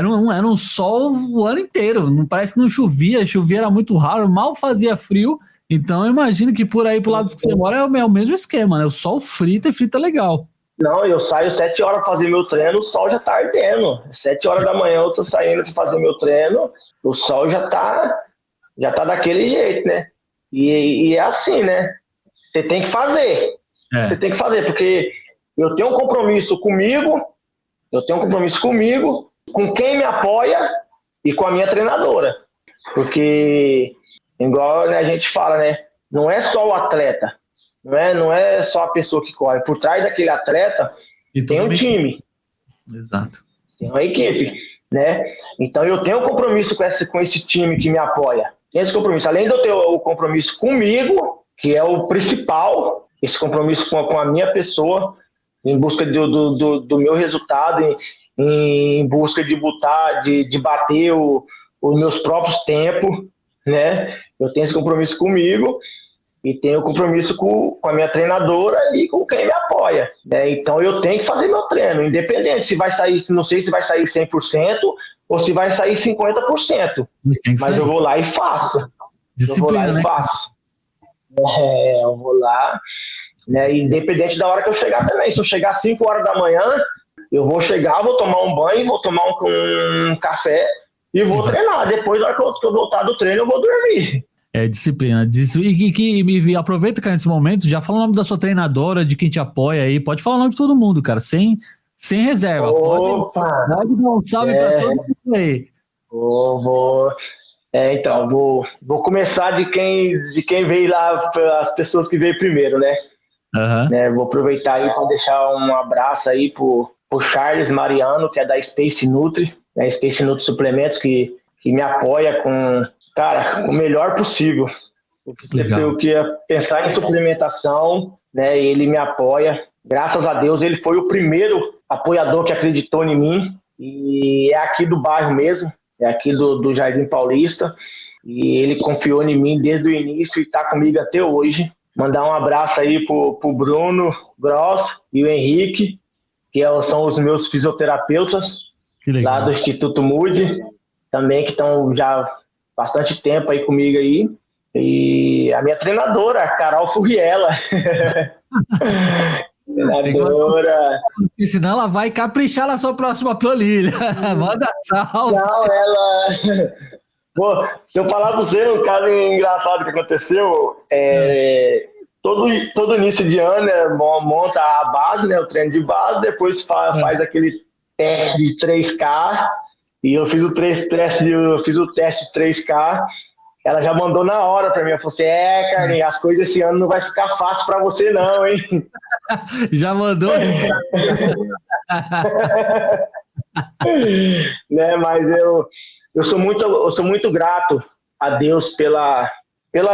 um sol o ano inteiro. Não parece que não chovia era muito raro, mal fazia frio. Então eu imagino que por aí pro lado que você mora é o mesmo esquema, né? O sol frita e frita legal. Não, eu saio 7 horas para fazer meu treino, o sol já tá ardendo. 7 horas da manhã eu tô saindo para fazer meu treino, o sol já tá daquele jeito, né? E é assim, né? Você tem que fazer. Você tem que fazer, porque eu tenho um compromisso comigo, com quem me apoia e com a minha treinadora. Porque, igual, né, a gente fala, né? Não é só o atleta. Não é só a pessoa que corre. Por trás daquele atleta tem um time. Exato. Tem uma equipe, né? Então eu tenho um compromisso com esse time que me apoia. Tem esse compromisso. Além de eu ter o compromisso comigo, que é o principal, esse compromisso com a minha pessoa, em busca do meu resultado, em busca de bater os meus próprios tempos, né? Eu tenho esse compromisso comigo. E tenho compromisso com a minha treinadora e com quem me apoia. Né? Então eu tenho que fazer meu treino, independente se vai sair, não sei se vai sair 100% ou se vai sair 50%. Mas eu vou lá e faço. Disciplina, né? Eu vou lá, né? Independente da hora que eu chegar também. Se eu chegar às 5 horas da manhã, eu vou chegar, vou tomar um banho, vou tomar um café e vou treinar. Depois, na hora que eu voltar do treino, eu vou dormir. É disciplina. E aproveita, cara, nesse momento, já fala o nome da sua treinadora, de quem te apoia aí. Pode falar o nome de todo mundo, cara, sem reserva. Opa! Pode dar um salve pra todo mundo aí. Então, vou começar de quem veio lá, as pessoas que veio primeiro, né? Uhum. Né, vou aproveitar aí para deixar um abraço aí pro Charles Mariano, que é da Space Nutri, né? Space Nutri Suplementos, que me apoia com... Cara, o melhor possível. Eu queria pensar em suplementação, né? Ele me apoia. Graças a Deus, ele foi o primeiro apoiador que acreditou em mim. E é aqui do bairro mesmo, é aqui do Jardim Paulista. E ele confiou em mim desde o início e está comigo até hoje. Mandar um abraço aí pro Bruno Gross e o Henrique, que são os meus fisioterapeutas lá do Instituto Mood, também que estão já bastante tempo aí comigo aí. E a minha treinadora, a Carol Furriela. Treinadora. Senão ela vai caprichar na sua próxima planilha. Manda salve. Não, ela... Pô, se eu falar pra você um caso engraçado que aconteceu, todo início de ano, né, monta a base, né, o treino de base, depois faz aquele teste de 3K. E eu fiz o teste 3K ela já mandou na hora para mim. Ela falou assim, Carlinhos, as coisas esse ano não vai ficar fácil para você não, hein? Já mandou? Né, mas eu sou muito grato a Deus pela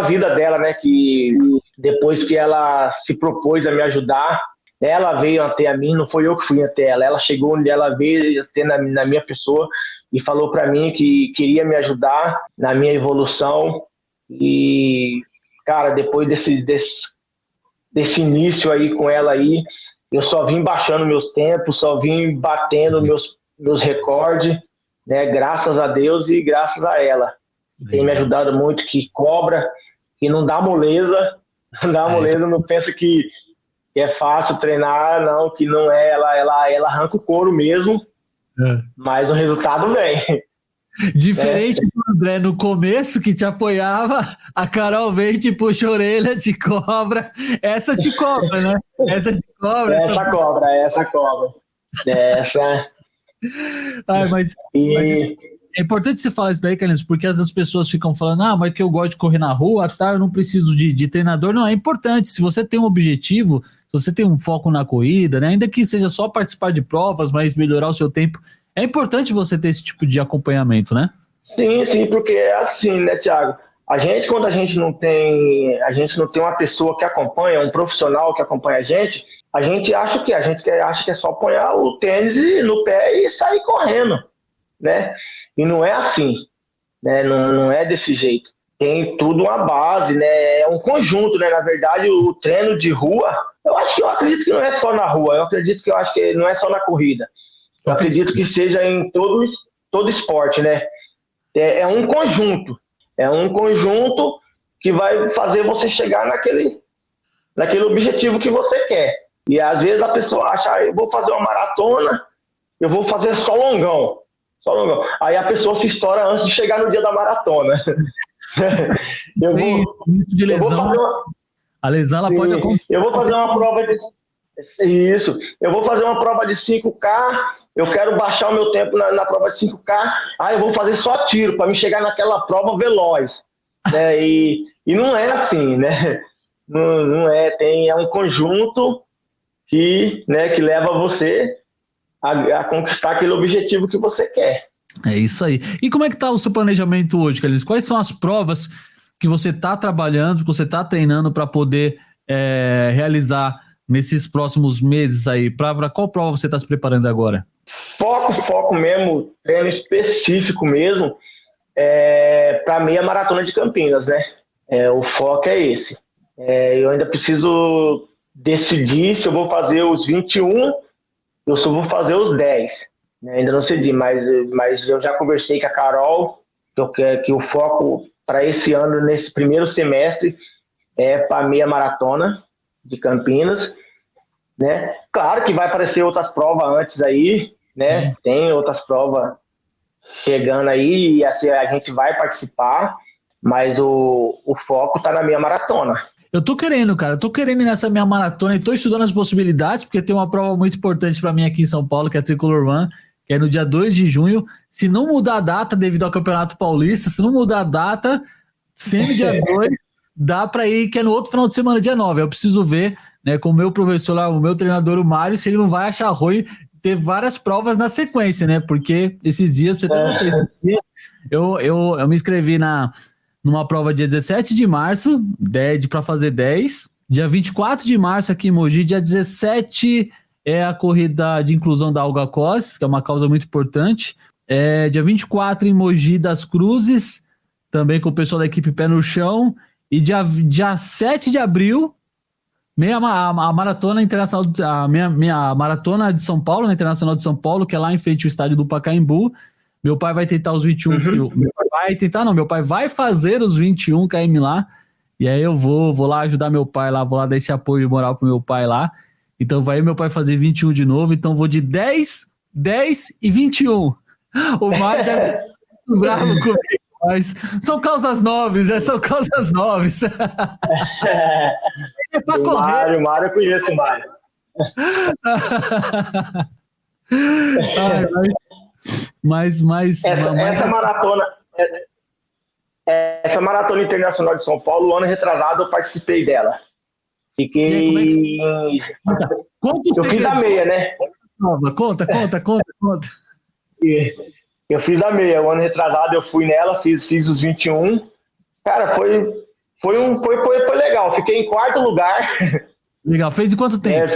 vida dela, né? Que depois que ela se propôs a me ajudar, ela veio até a mim, não foi eu que fui até ela. Ela chegou onde ela veio até na minha pessoa e falou para mim que queria me ajudar na minha evolução. E, cara, depois desse início aí com ela aí, eu só vim baixando meus tempos, só vim batendo meus recordes, né? Graças a Deus e graças a ela. Tem me ajudado muito, que cobra, que não dá moleza, não pensa que é fácil treinar, não, que não é, ela arranca o couro mesmo, mas o resultado vem. Diferente do André no começo, que te apoiava, a Carol vem, te puxa a orelha, te cobra. Essa te cobra, né? Essa te cobra. Essa cobra. Mas é importante você falar isso daí, Carlinhos, porque às vezes as pessoas ficam falando, mas que eu gosto de correr na rua, tá, eu não preciso de treinador. Não, é importante. Se você tem um objetivo, se você tem um foco na corrida, né, ainda que seja só participar de provas, mas melhorar o seu tempo, é importante você ter esse tipo de acompanhamento, né? Sim, porque é assim, né, Thiago? Quando a gente não tem uma pessoa que acompanha, um profissional que acompanha a gente acha que é só apoiar o tênis no pé e sair correndo, né? E não é assim, né? Não é desse jeito. Tem tudo uma base, né? É um conjunto, né? Na verdade, o treino de rua, eu acredito que não é só na rua, eu acho que não é só na corrida. Eu acredito que seja em todo esporte, né? É um conjunto. É um conjunto que vai fazer você chegar naquele objetivo que você quer. E às vezes a pessoa acha, eu vou fazer uma maratona, eu vou fazer só longão. Aí a pessoa se estoura antes de chegar no dia da maratona. A lesão ela pode acontecer. Eu vou fazer uma prova de... Isso. Eu vou fazer uma prova de 5K, eu quero baixar o meu tempo na prova de 5K, eu vou fazer só tiro para me chegar naquela prova veloz. Né? E não é assim, né? Não é. É um conjunto que leva você a conquistar aquele objetivo que você quer. É isso aí. E como é que está o seu planejamento hoje, Carlinhos? Quais são as provas que você está trabalhando, que você está treinando para poder realizar nesses próximos meses aí? Para qual prova você está se preparando agora? Foco mesmo, treino específico mesmo, para meia maratona de Campinas, né? O foco é esse. Eu ainda preciso decidir se eu vou fazer os 21 ou se eu vou fazer os 10. Ainda não decidi, mas eu já conversei com a Carol, que o foco para esse ano, nesse primeiro semestre, é para meia maratona de Campinas, né? Claro que vai aparecer outras provas antes aí, né? Tem outras provas chegando aí e assim, a gente vai participar, mas o foco está na meia maratona. Eu tô querendo ir nessa minha maratona e tô estudando as possibilidades, porque tem uma prova muito importante para mim aqui em São Paulo, que é a Tricolor One, que é no dia 2 de junho. Se não mudar a data devido ao Campeonato Paulista, se não mudar a data, sendo dia 2, dá para ir, que é no outro final de semana, dia 9. Eu preciso ver, né, com o meu professor lá, o meu treinador, o Mário, se ele não vai achar ruim ter várias provas na sequência, né? Porque esses dias, pra você ter noção, eu me inscrevi numa prova dia 17 de março, para fazer 10. Dia 24 de março aqui em Mogi, dia 17 é a corrida de inclusão da Alga Cos, que é uma causa muito importante. Dia 24 em Mogi das Cruzes, também com o pessoal da equipe Pé no Chão. E dia 7 de abril, a maratona internacional, minha maratona de São Paulo, na Internacional de São Paulo, que é lá em frente ao estádio do Pacaembu. Meu pai vai tentar os 21 meu pai vai fazer os 21 km lá, e aí eu vou lá ajudar meu pai lá, vou lá dar esse apoio moral pro meu pai lá, então vai meu pai fazer 21 de novo, então vou de 10 e 21. O Mário deve estar muito bravo comigo, mas são causas nobres, são causas nobres. É pra correr. O Mário, eu conheço o Mário. Essa maratona Essa Maratona Internacional de São Paulo, o ano retrasado, eu participei dela. Fiquei... Eu fiz a meia, né? Conta. Eu fiz a meia. O ano retrasado eu fui nela, fiz os 21. Cara, foi legal. Fiquei em quarto lugar. Legal. Fez em quanto tempo?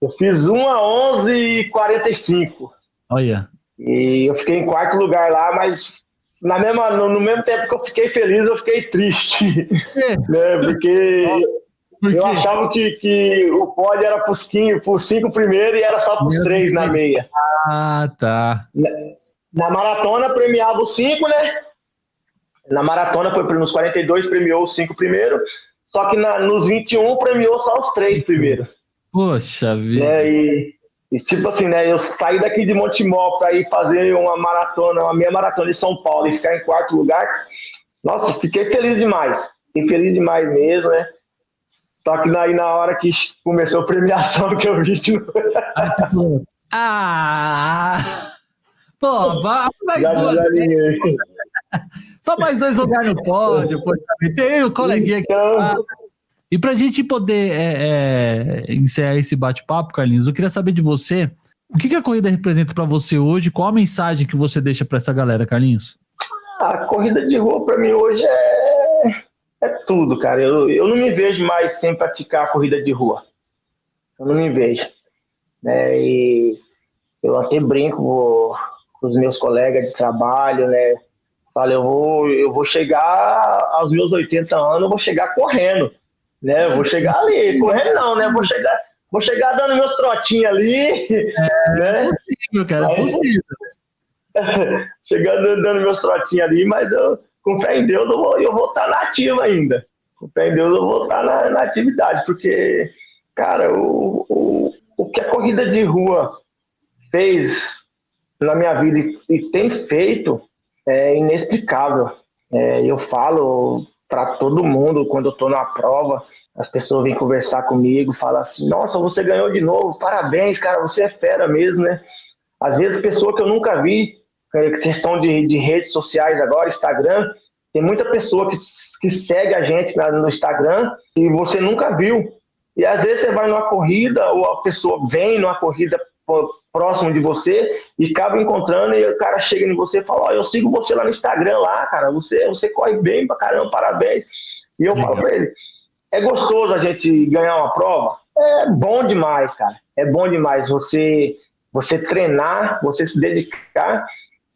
Eu fiz 1:11:45. Olha. E eu fiquei em quarto lugar lá, mas no mesmo tempo que eu fiquei feliz, eu fiquei triste. Né? Porque eu achava que o pódio era para os 5 primeiros e era só para os 3 na meia. Ah, tá. Na maratona premiava os 5, né? Na maratona foi nos 42, premiou os 5 primeiros. Só que nos 21 premiou só os 3 primeiros. Poxa vida. Né? E tipo assim, né? Eu saí daqui de Montemor para ir fazer uma meia maratona em São Paulo e ficar em quarto lugar. Nossa, fiquei feliz demais. Fiquei feliz demais mesmo, né? Só que aí na hora que começou a premiação que eu vi que não... Pô, mais duas. Só mais 2 lugares no pódio. Tem o coleguinha aqui. E para a gente poder encerrar esse bate-papo, Carlinhos, eu queria saber de você, o que a corrida representa para você hoje? Qual a mensagem que você deixa para essa galera, Carlinhos? A corrida de rua para mim hoje é tudo, cara. Eu não me vejo mais sem praticar a corrida de rua. Eu não me vejo. Né? E eu até brinco com os meus colegas de trabalho, né? Falo, eu vou chegar aos meus 80 anos, eu vou chegar correndo. Né? Eu vou chegar ali, correndo não, né? Vou chegar dando meu trotinho ali. Né? É possível, cara, é possível. Chegando dando meus trotinhos ali, mas com fé em Deus eu vou estar na ativa ainda. Com fé em Deus eu vou estar na atividade, porque, cara, o que a corrida de rua fez na minha vida e tem feito é inexplicável. Eu falo para todo mundo, quando eu estou na prova, as pessoas vêm conversar comigo, falam assim, nossa, você ganhou de novo, parabéns, cara, você é fera mesmo, né? Às vezes, pessoa que eu nunca vi, questão de redes sociais agora, Instagram, tem muita pessoa que segue a gente no Instagram e você nunca viu. E às vezes você vai numa corrida, ou a pessoa vem numa corrida próximo de você e acaba encontrando e o cara chega em você e fala, eu sigo você lá no Instagram lá, cara, você corre bem pra caramba, parabéns. E eu falo pra ele, é gostoso a gente ganhar uma prova? É bom demais, cara, é bom demais você treinar, você se dedicar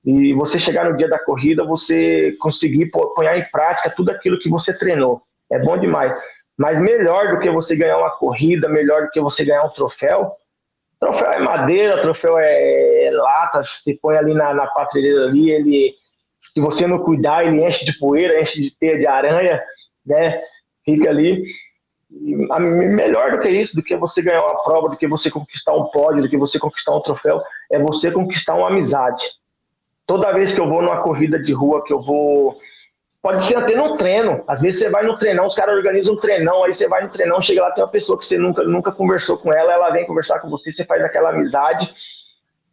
e você chegar no dia da corrida, você conseguir pôr em prática tudo aquilo que você treinou, é bom demais. Mas melhor do que você ganhar uma corrida, melhor do que você ganhar um troféu é madeira, troféu é lata, você põe ali na prateleira ali, se você não cuidar, ele enche de poeira, enche de teia de aranha, né? Fica ali. Melhor do que isso, do que você ganhar uma prova, do que você conquistar um pódio, do que você conquistar um troféu, é você conquistar uma amizade. Toda vez que eu vou numa corrida de rua, que eu vou... Pode ser até no treino. Às vezes você vai no treinão, os caras organizam um treinão, aí você vai no treinão, chega lá, tem uma pessoa que você nunca conversou com ela vem conversar com você, você faz aquela amizade.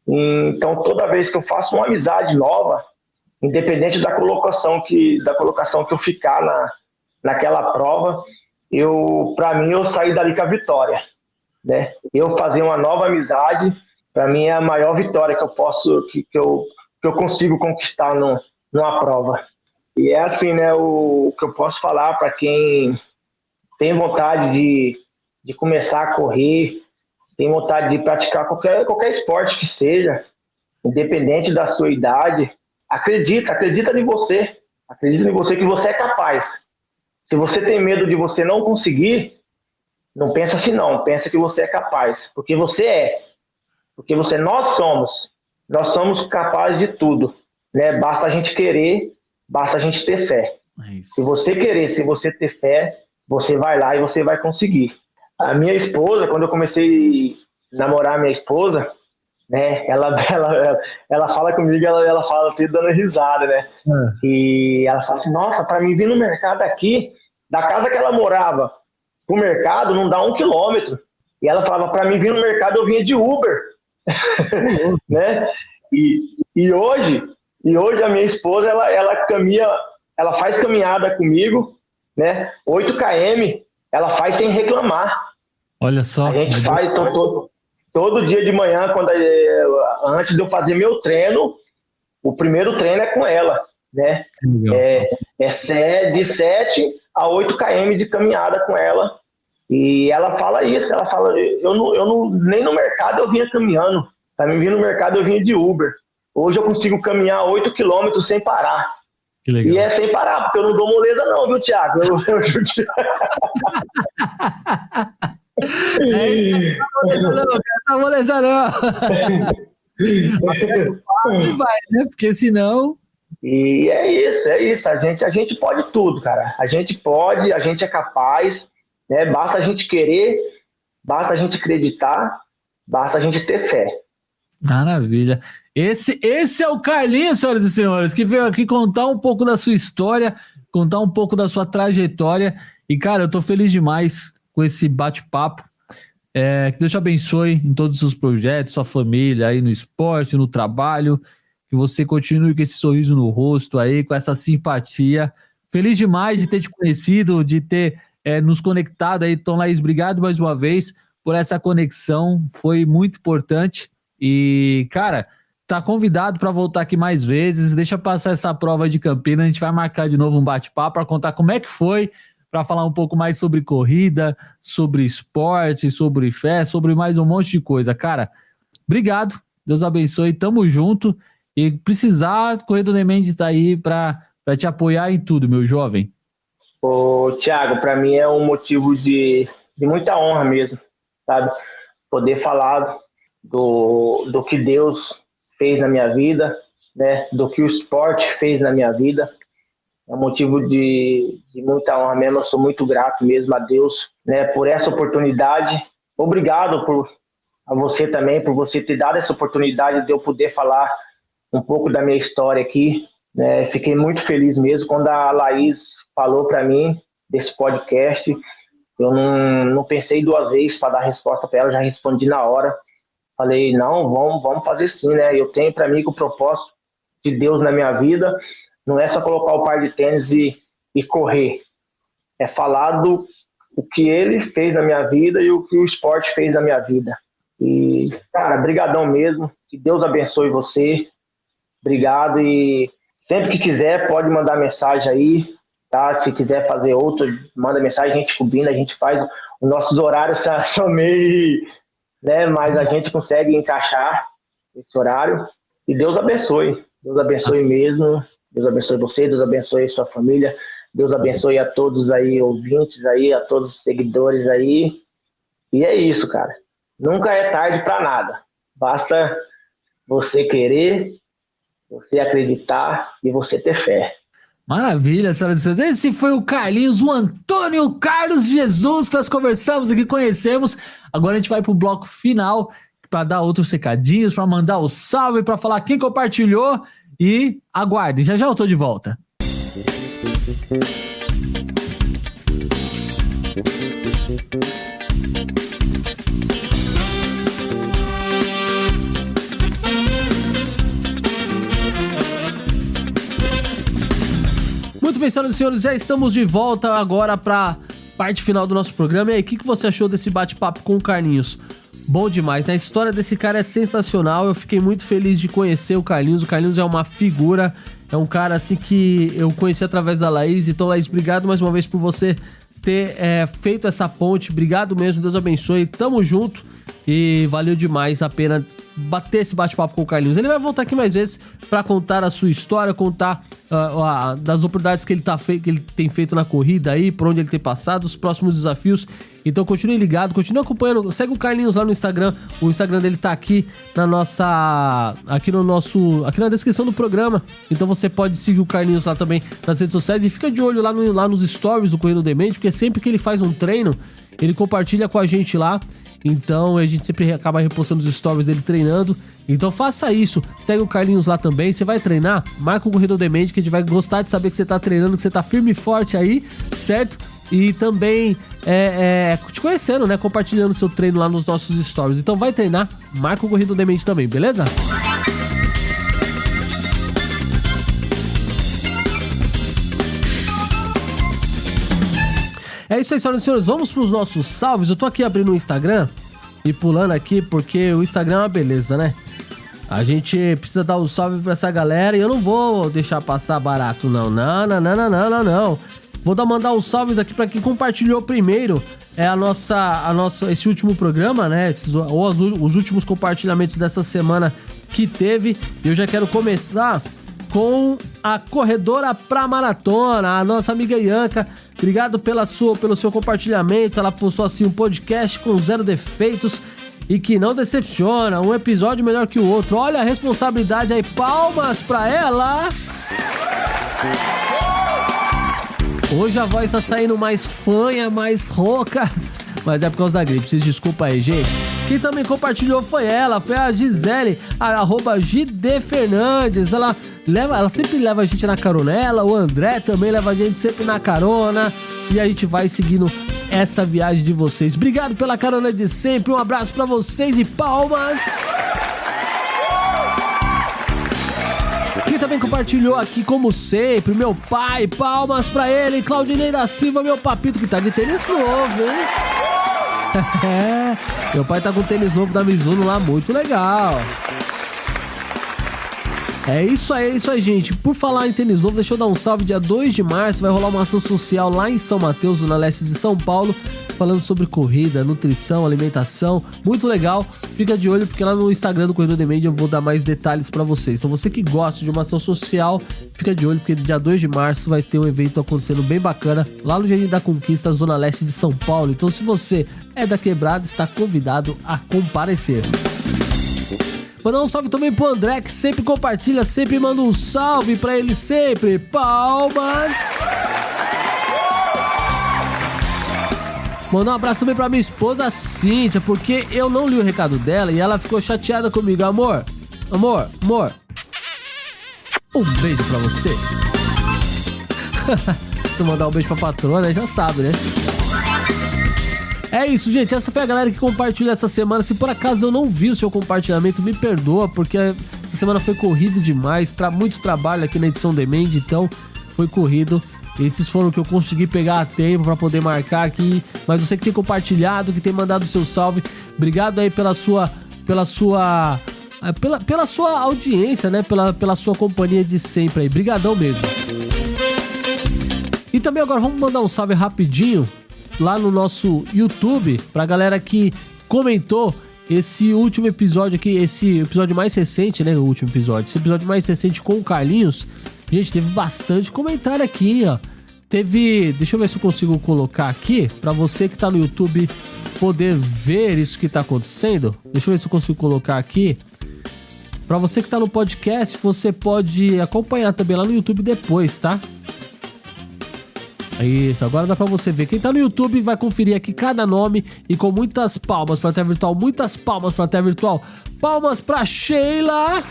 Então, toda vez que eu faço uma amizade nova, independente da colocação que eu ficar naquela prova, para mim, eu saí dali com a vitória. Né? Eu fazer uma nova amizade, para mim, é a maior vitória que eu consigo conquistar numa prova. E é assim, né, o que eu posso falar para quem tem vontade de começar a correr, tem vontade de praticar qualquer esporte que seja, independente da sua idade, acredita em você. Acredita em você que você é capaz. Se você tem medo de você não conseguir, não pensa assim não, pensa que você é capaz, porque você é. Porque nós somos capazes de tudo, né? Basta a gente querer, basta a gente ter fé. Se você querer, se você ter fé, você vai lá e você vai conseguir. A minha esposa, quando eu comecei a namorar a minha esposa, né, ela fala comigo, ela fala assim, dando risada, né? E ela fala assim, nossa, para mim vir no mercado aqui, da casa que ela morava pro mercado, não dá 1 quilômetro. E ela falava, para mim vir no mercado, eu vinha de Uber. né? E hoje a minha esposa, ela caminha ela faz caminhada comigo, né? 8 km, ela faz sem reclamar. Olha só. A gente faz todo dia de manhã, antes de eu fazer meu treino, o primeiro treino é com ela, né? De 7 a 8 km de caminhada com ela. E ela fala isso, ela fala, nem no mercado eu vinha caminhando, pra mim vir no mercado eu vinha de Uber. Hoje eu consigo caminhar 8 quilômetros sem parar. Que legal. E é sem parar, porque eu não dou moleza não, viu, Thiago? Não tá moleza não. Vai, né? Porque senão... E é isso. A gente pode tudo, cara. A gente pode, a gente é capaz, né? Basta a gente querer, basta a gente acreditar, basta a gente ter fé. Maravilha. Esse é o Carlinhos, senhoras e senhores, que veio aqui contar um pouco da sua história, contar um pouco da sua trajetória. E, cara, eu tô feliz demais com esse bate-papo. Que Deus te abençoe em todos os seus projetos, sua família aí no esporte, no trabalho. Que você continue com esse sorriso no rosto aí, com essa simpatia. Feliz demais de ter te conhecido, de ter nos conectado aí. Tom Laís, obrigado mais uma vez por essa conexão. Foi muito importante. E, cara, tá convidado para voltar aqui mais vezes. Deixa passar essa prova de Campinas. A gente vai marcar de novo um bate-papo para contar como é que foi, para falar um pouco mais sobre corrida, sobre esporte, sobre fé, sobre mais um monte de coisa. Cara, obrigado. Deus abençoe. Tamo junto. E precisar, Correio do Demente tá aí para te apoiar em tudo, meu jovem. Ô, Thiago, para mim é um motivo de muita honra mesmo, sabe? Poder falar do que Deus fez na minha vida, né? Do que o esporte fez na minha vida. É um motivo de muita honra mesmo. Eu sou muito grato mesmo a Deus, né? Por essa oportunidade. Obrigado a você também, por você ter dado essa oportunidade de eu poder falar um pouco da minha história aqui, né? Fiquei muito feliz mesmo quando a Laís falou para mim desse podcast. Eu não pensei 2 vezes para dar resposta para ela, já respondi na hora. Falei, não, vamos fazer sim, né? Eu tenho para mim que o propósito de Deus na minha vida não é só colocar o par de tênis e correr. É falar do que ele fez na minha vida e o que o esporte fez na minha vida. E, cara, brigadão mesmo. Que Deus abençoe você. Obrigado, e sempre que quiser pode mandar mensagem aí, tá? Se quiser fazer outro, manda mensagem, a gente combina, a gente faz. Os nossos horários são meio, né? Mas a gente consegue encaixar esse horário. E Deus abençoe mesmo. Deus abençoe você, Deus abençoe sua família, Deus abençoe a todos aí, ouvintes aí, a todos os seguidores aí. E é isso, cara. Nunca é tarde para nada. Basta você querer, você acreditar e você ter fé. Maravilha, senhoras e senhores. Esse foi o Carlinhos, o Antônio Carlos Jesus, que nós conversamos aqui, conhecemos. Agora a gente vai pro bloco final para dar outros recadinhos, para mandar o salve, para falar quem compartilhou. E aguardem, já eu tô de volta. Muito bem, senhoras e senhores, já estamos de volta agora para parte final do nosso programa. E aí, o que você achou desse bate-papo com o Carlinhos? Bom demais, né? A história desse cara é sensacional. Eu fiquei muito feliz de conhecer o Carlinhos. O Carlinhos é uma figura, é um cara assim que eu conheci através da Laís. Então, Laís, obrigado mais uma vez por você ter feito essa ponte. Obrigado mesmo, Deus abençoe. Tamo junto e valeu demais a pena bater esse bate-papo com o Carlinhos. Ele vai voltar aqui mais vezes para contar a sua história, contar das oportunidades que ele tem feito na corrida aí, por onde ele tem passado, os próximos desafios. Então continue ligado, continue acompanhando, segue o Carlinhos lá no Instagram. O Instagram dele tá aqui aqui na descrição do programa. Então você pode seguir o Carlinhos lá também nas redes sociais e fica de olho lá nos stories do Correio do Demente, porque sempre que ele faz um treino, ele compartilha com a gente lá. Então a gente sempre acaba repostando os stories dele treinando. Então faça isso, segue o Carlinhos lá também. Você vai treinar, marca o Corredor Demente, que a gente vai gostar de saber que você tá treinando, que você tá firme e forte aí, certo? E também te conhecendo, né? Compartilhando seu treino lá nos nossos stories. Então vai treinar, marca o Corredor Demente também, beleza? É isso aí, senhoras e senhores, vamos pros nossos salves. Eu tô aqui abrindo o Instagram e pulando aqui porque o Instagram é uma beleza, né? A gente precisa dar um salve pra essa galera e eu não vou deixar passar barato, não. Não. Vou mandar os salves aqui pra quem compartilhou primeiro esse último programa, né? Os últimos compartilhamentos dessa semana que teve. Eu já quero começar com a corredora pra maratona, a nossa amiga Ianca. Obrigado pelo seu compartilhamento. Ela postou assim um podcast com 0 defeitos e que não decepciona, um episódio melhor que o outro. Olha a responsabilidade aí, palmas pra ela. Hoje a voz tá saindo mais fanha, mais rouca, mas é por causa da gripe, vocês desculpa aí, gente. Quem também compartilhou foi a Gisele, @GDFernandes. Ela sempre leva a gente na carona. O André também leva a gente sempre na carona. E a gente vai seguindo essa viagem de vocês. Obrigado pela carona de sempre. Um abraço pra vocês e palmas. Quem também compartilhou aqui, como sempre, meu pai. Palmas pra ele. Claudinei da Silva, meu papito, que tá de tênis novo, hein? Meu pai tá com tênis novo da Mizuno lá, muito legal. É isso aí, gente. Por falar em tênis novo, deixa eu dar um salve. Dia 2 de março vai rolar uma ação social lá em São Mateus, na leste de São Paulo, falando sobre corrida, nutrição, alimentação. Muito legal. Fica de olho, porque lá no Instagram do Corredor Demand eu vou dar mais detalhes pra vocês. Então você que gosta de uma ação social, fica de olho, porque dia 2 de março vai ter um evento acontecendo bem bacana lá no Jardim da Conquista, zona leste de São Paulo. Então se você é da Quebrada, está convidado a comparecer. Mandar um salve também pro André, que sempre compartilha, sempre manda um salve pra ele sempre. Palmas! Mandar um abraço também pra minha esposa Cíntia, porque eu não li o recado dela e ela ficou chateada comigo. Amor. Um beijo pra você. Se mandar um beijo pra patrona, já sabe, né? É isso, gente, essa foi a galera que compartilhou essa semana. Se por acaso eu não vi o seu compartilhamento, me perdoa, porque essa semana foi corrido demais, muito trabalho aqui na edição Demand, então foi corrido. Esses foram que eu consegui pegar a tempo pra poder marcar aqui, mas você que tem compartilhado, que tem mandado o seu salve, obrigado aí pela sua audiência, né, pela sua companhia de sempre aí, brigadão mesmo. E também agora vamos mandar um salve rapidinho lá no nosso YouTube, pra galera que comentou esse último episódio aqui, esse episódio mais recente, né, esse episódio mais recente com o Carlinhos. Gente, teve bastante comentário aqui, ó. Deixa eu ver se eu consigo colocar aqui, pra você que tá no YouTube poder ver isso que tá acontecendo. Deixa eu ver se eu consigo colocar aqui. Pra você que tá no podcast, você pode acompanhar também lá no YouTube depois, tá? Isso, agora dá pra você ver. Quem tá no YouTube vai conferir aqui cada nome e com muitas palmas pra Terra Virtual. Muitas palmas pra Terra Virtual. Palmas pra Sheila.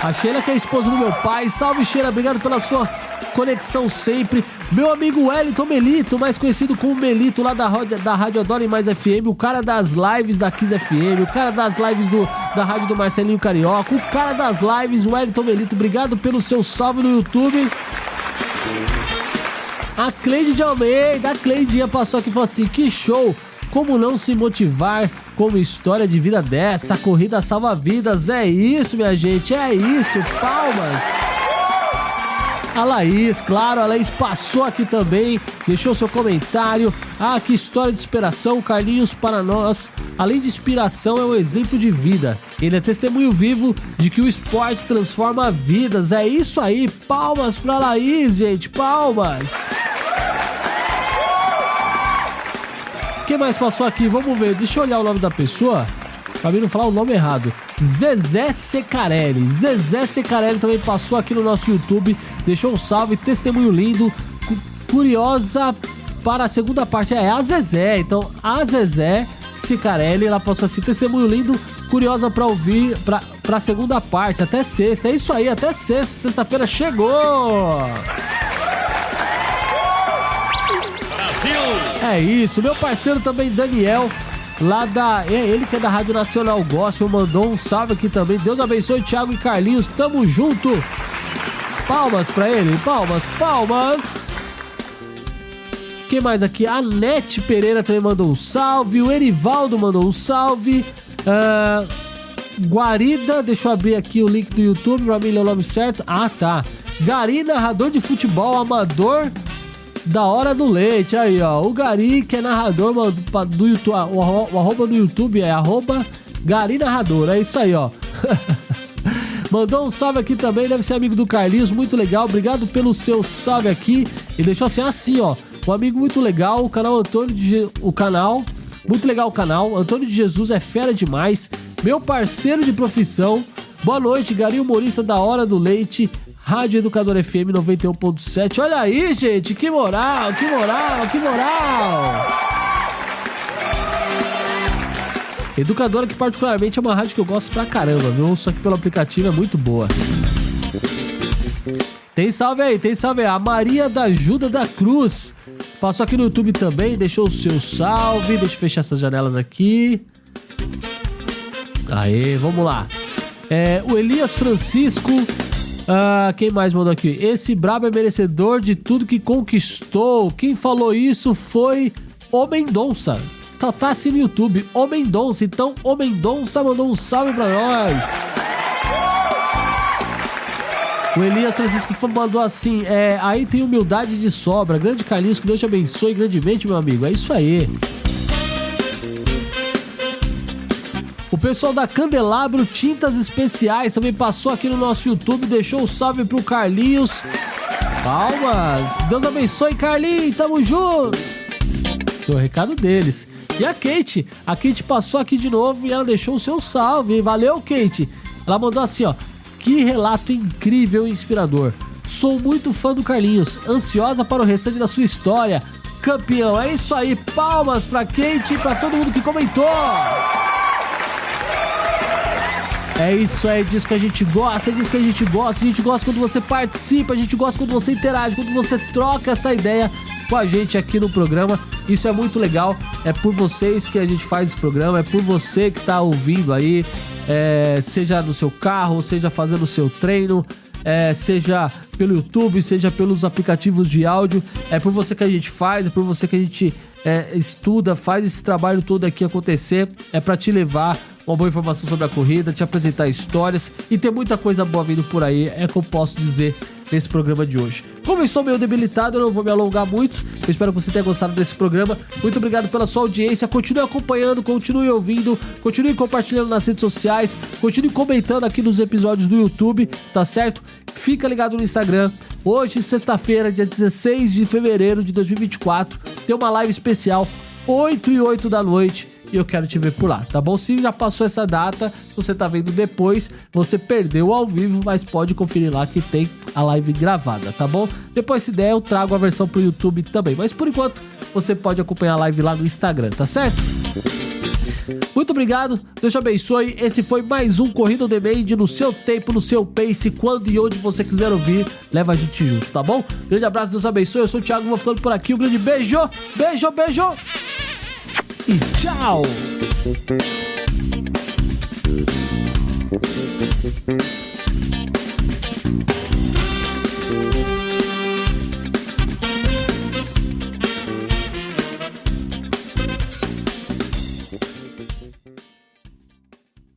A Sheila que é a esposa do meu pai. Salve, Sheila, obrigado pela sua conexão sempre. Meu amigo Wellington Melito, mais conhecido como Melito, lá da Rádio Adora em Mais FM. O cara das lives da Kiss FM. O cara das lives da Rádio do Marcelinho Carioca. O cara das lives, Wellington Melito. Obrigado pelo seu salve no YouTube. A Cleide de Almeida, a Cleidinha passou aqui e falou assim: que show, como não se motivar com uma história de vida dessa, a corrida salva vidas, é isso minha gente, é isso, palmas. A Laís, claro, a Laís passou aqui também, deixou seu comentário. Ah, que história de inspiração, Carlinhos, para nós, além de inspiração, é um exemplo de vida. Ele é testemunho vivo de que o esporte transforma vidas, é isso aí, palmas pra Laís, gente, palmas. Quem mais passou aqui? Vamos ver, deixa eu olhar o nome da pessoa, pra mim não falar o nome errado. Zezé Secarelli. Zezé Secarelli também passou aqui no nosso YouTube, deixou um salve, testemunho lindo, curiosa para a segunda parte. É a Zezé, então a Zezé Secarelli, ela passou assim, testemunho lindo, curiosa para ouvir, para a segunda parte, até sexta. É isso aí, até sexta-feira chegou! É isso, meu parceiro também Daniel, ele que é da Rádio Nacional Gospel, mandou um salve aqui também. Deus abençoe Thiago e Carlinhos, tamo junto. Palmas pra ele, palmas. Quem mais aqui? A Nete Pereira também mandou um salve. O Erivaldo mandou um salve. Guarida, deixa eu abrir aqui o link do YouTube pra mim ler o nome certo. Ah, tá. Gari, narrador de futebol amador da Hora do Leite. Aí, ó. O Gari, que é narrador do YouTube. O arroba do YouTube é @Gari Narrador. É isso aí, ó. Mandou um salve aqui também, deve ser amigo do Carlinhos, muito legal, obrigado pelo seu salve aqui. E deixou assim, ó, um amigo muito legal, o canal muito legal o canal, Antônio de Jesus é fera demais, meu parceiro de profissão. Boa noite, Gari, humorista da Hora do Leite, Rádio Educador FM 91.7. Olha aí, gente, que moral, que moral, que moral. Educadora, que particularmente é uma rádio que eu gosto pra caramba, viu? Só que pelo aplicativo é muito boa. Tem salve aí. A Maria da Ajuda da Cruz passou aqui no YouTube também, deixou o seu salve. Deixa eu fechar essas janelas aqui. Aê, vamos lá. O Elias Francisco. Quem mais mandou aqui? Esse brabo é merecedor de tudo que conquistou. Quem falou isso foi o Mendonça. Tá assim no YouTube, o Mendonça. Então, o Mendonça mandou um salve pra nós. O Elias Francisco mandou assim, aí tem humildade de sobra. Grande Carlinhos, que Deus te abençoe grandemente, meu amigo. É isso aí. O pessoal da Candelabro Tintas Especiais também passou aqui no nosso YouTube, deixou um salve pro Carlinhos. Palmas. Deus abençoe, Carlinhos. Tamo junto. Foi o recado deles. E a Kate passou aqui de novo e ela deixou o seu salve. Valeu, Kate. Ela mandou assim, ó. Que relato incrível e inspirador. Sou muito fã do Carlinhos. Ansiosa para o restante da sua história. Campeão. É isso aí. Palmas pra Kate e pra todo mundo que comentou. É isso aí, disso que a gente gosta, A gente gosta quando você participa, a gente gosta quando você interage, quando você troca essa ideia com a gente aqui no programa. Isso é muito legal, é por vocês que a gente faz esse programa, é por você que tá ouvindo aí, seja no seu carro, seja fazendo o seu treino, seja pelo YouTube, seja pelos aplicativos de áudio, é por você que a gente faz, é por você que a gente estuda, faz esse trabalho todo aqui acontecer, é pra te levar uma boa informação sobre a corrida, te apresentar histórias e ter muita coisa boa vindo por aí, é que eu posso dizer nesse programa de hoje. Como eu estou meio debilitado, eu não vou me alongar muito, eu espero que você tenha gostado desse programa. Muito obrigado pela sua audiência, continue acompanhando, continue ouvindo, continue compartilhando nas redes sociais, continue comentando aqui nos episódios do YouTube, tá certo? Fica ligado no Instagram. Hoje, sexta-feira, dia 16 de fevereiro de 2024, tem uma live especial, 8h08 da noite, e eu quero te ver por lá, tá bom? Se já passou essa data, se você tá vendo depois, você perdeu ao vivo, mas pode conferir lá que tem a live gravada, tá bom? Depois, se der, eu trago a versão pro YouTube também, mas por enquanto, você pode acompanhar a live lá no Instagram, tá certo? Muito obrigado, Deus te abençoe. Esse foi mais um Corrida On Demand no seu tempo, no seu pace, quando e onde você quiser ouvir, leva a gente junto, tá bom? Grande abraço, Deus abençoe. Eu sou o Thiago, vou ficando por aqui. Um grande beijo, beijo e tchau!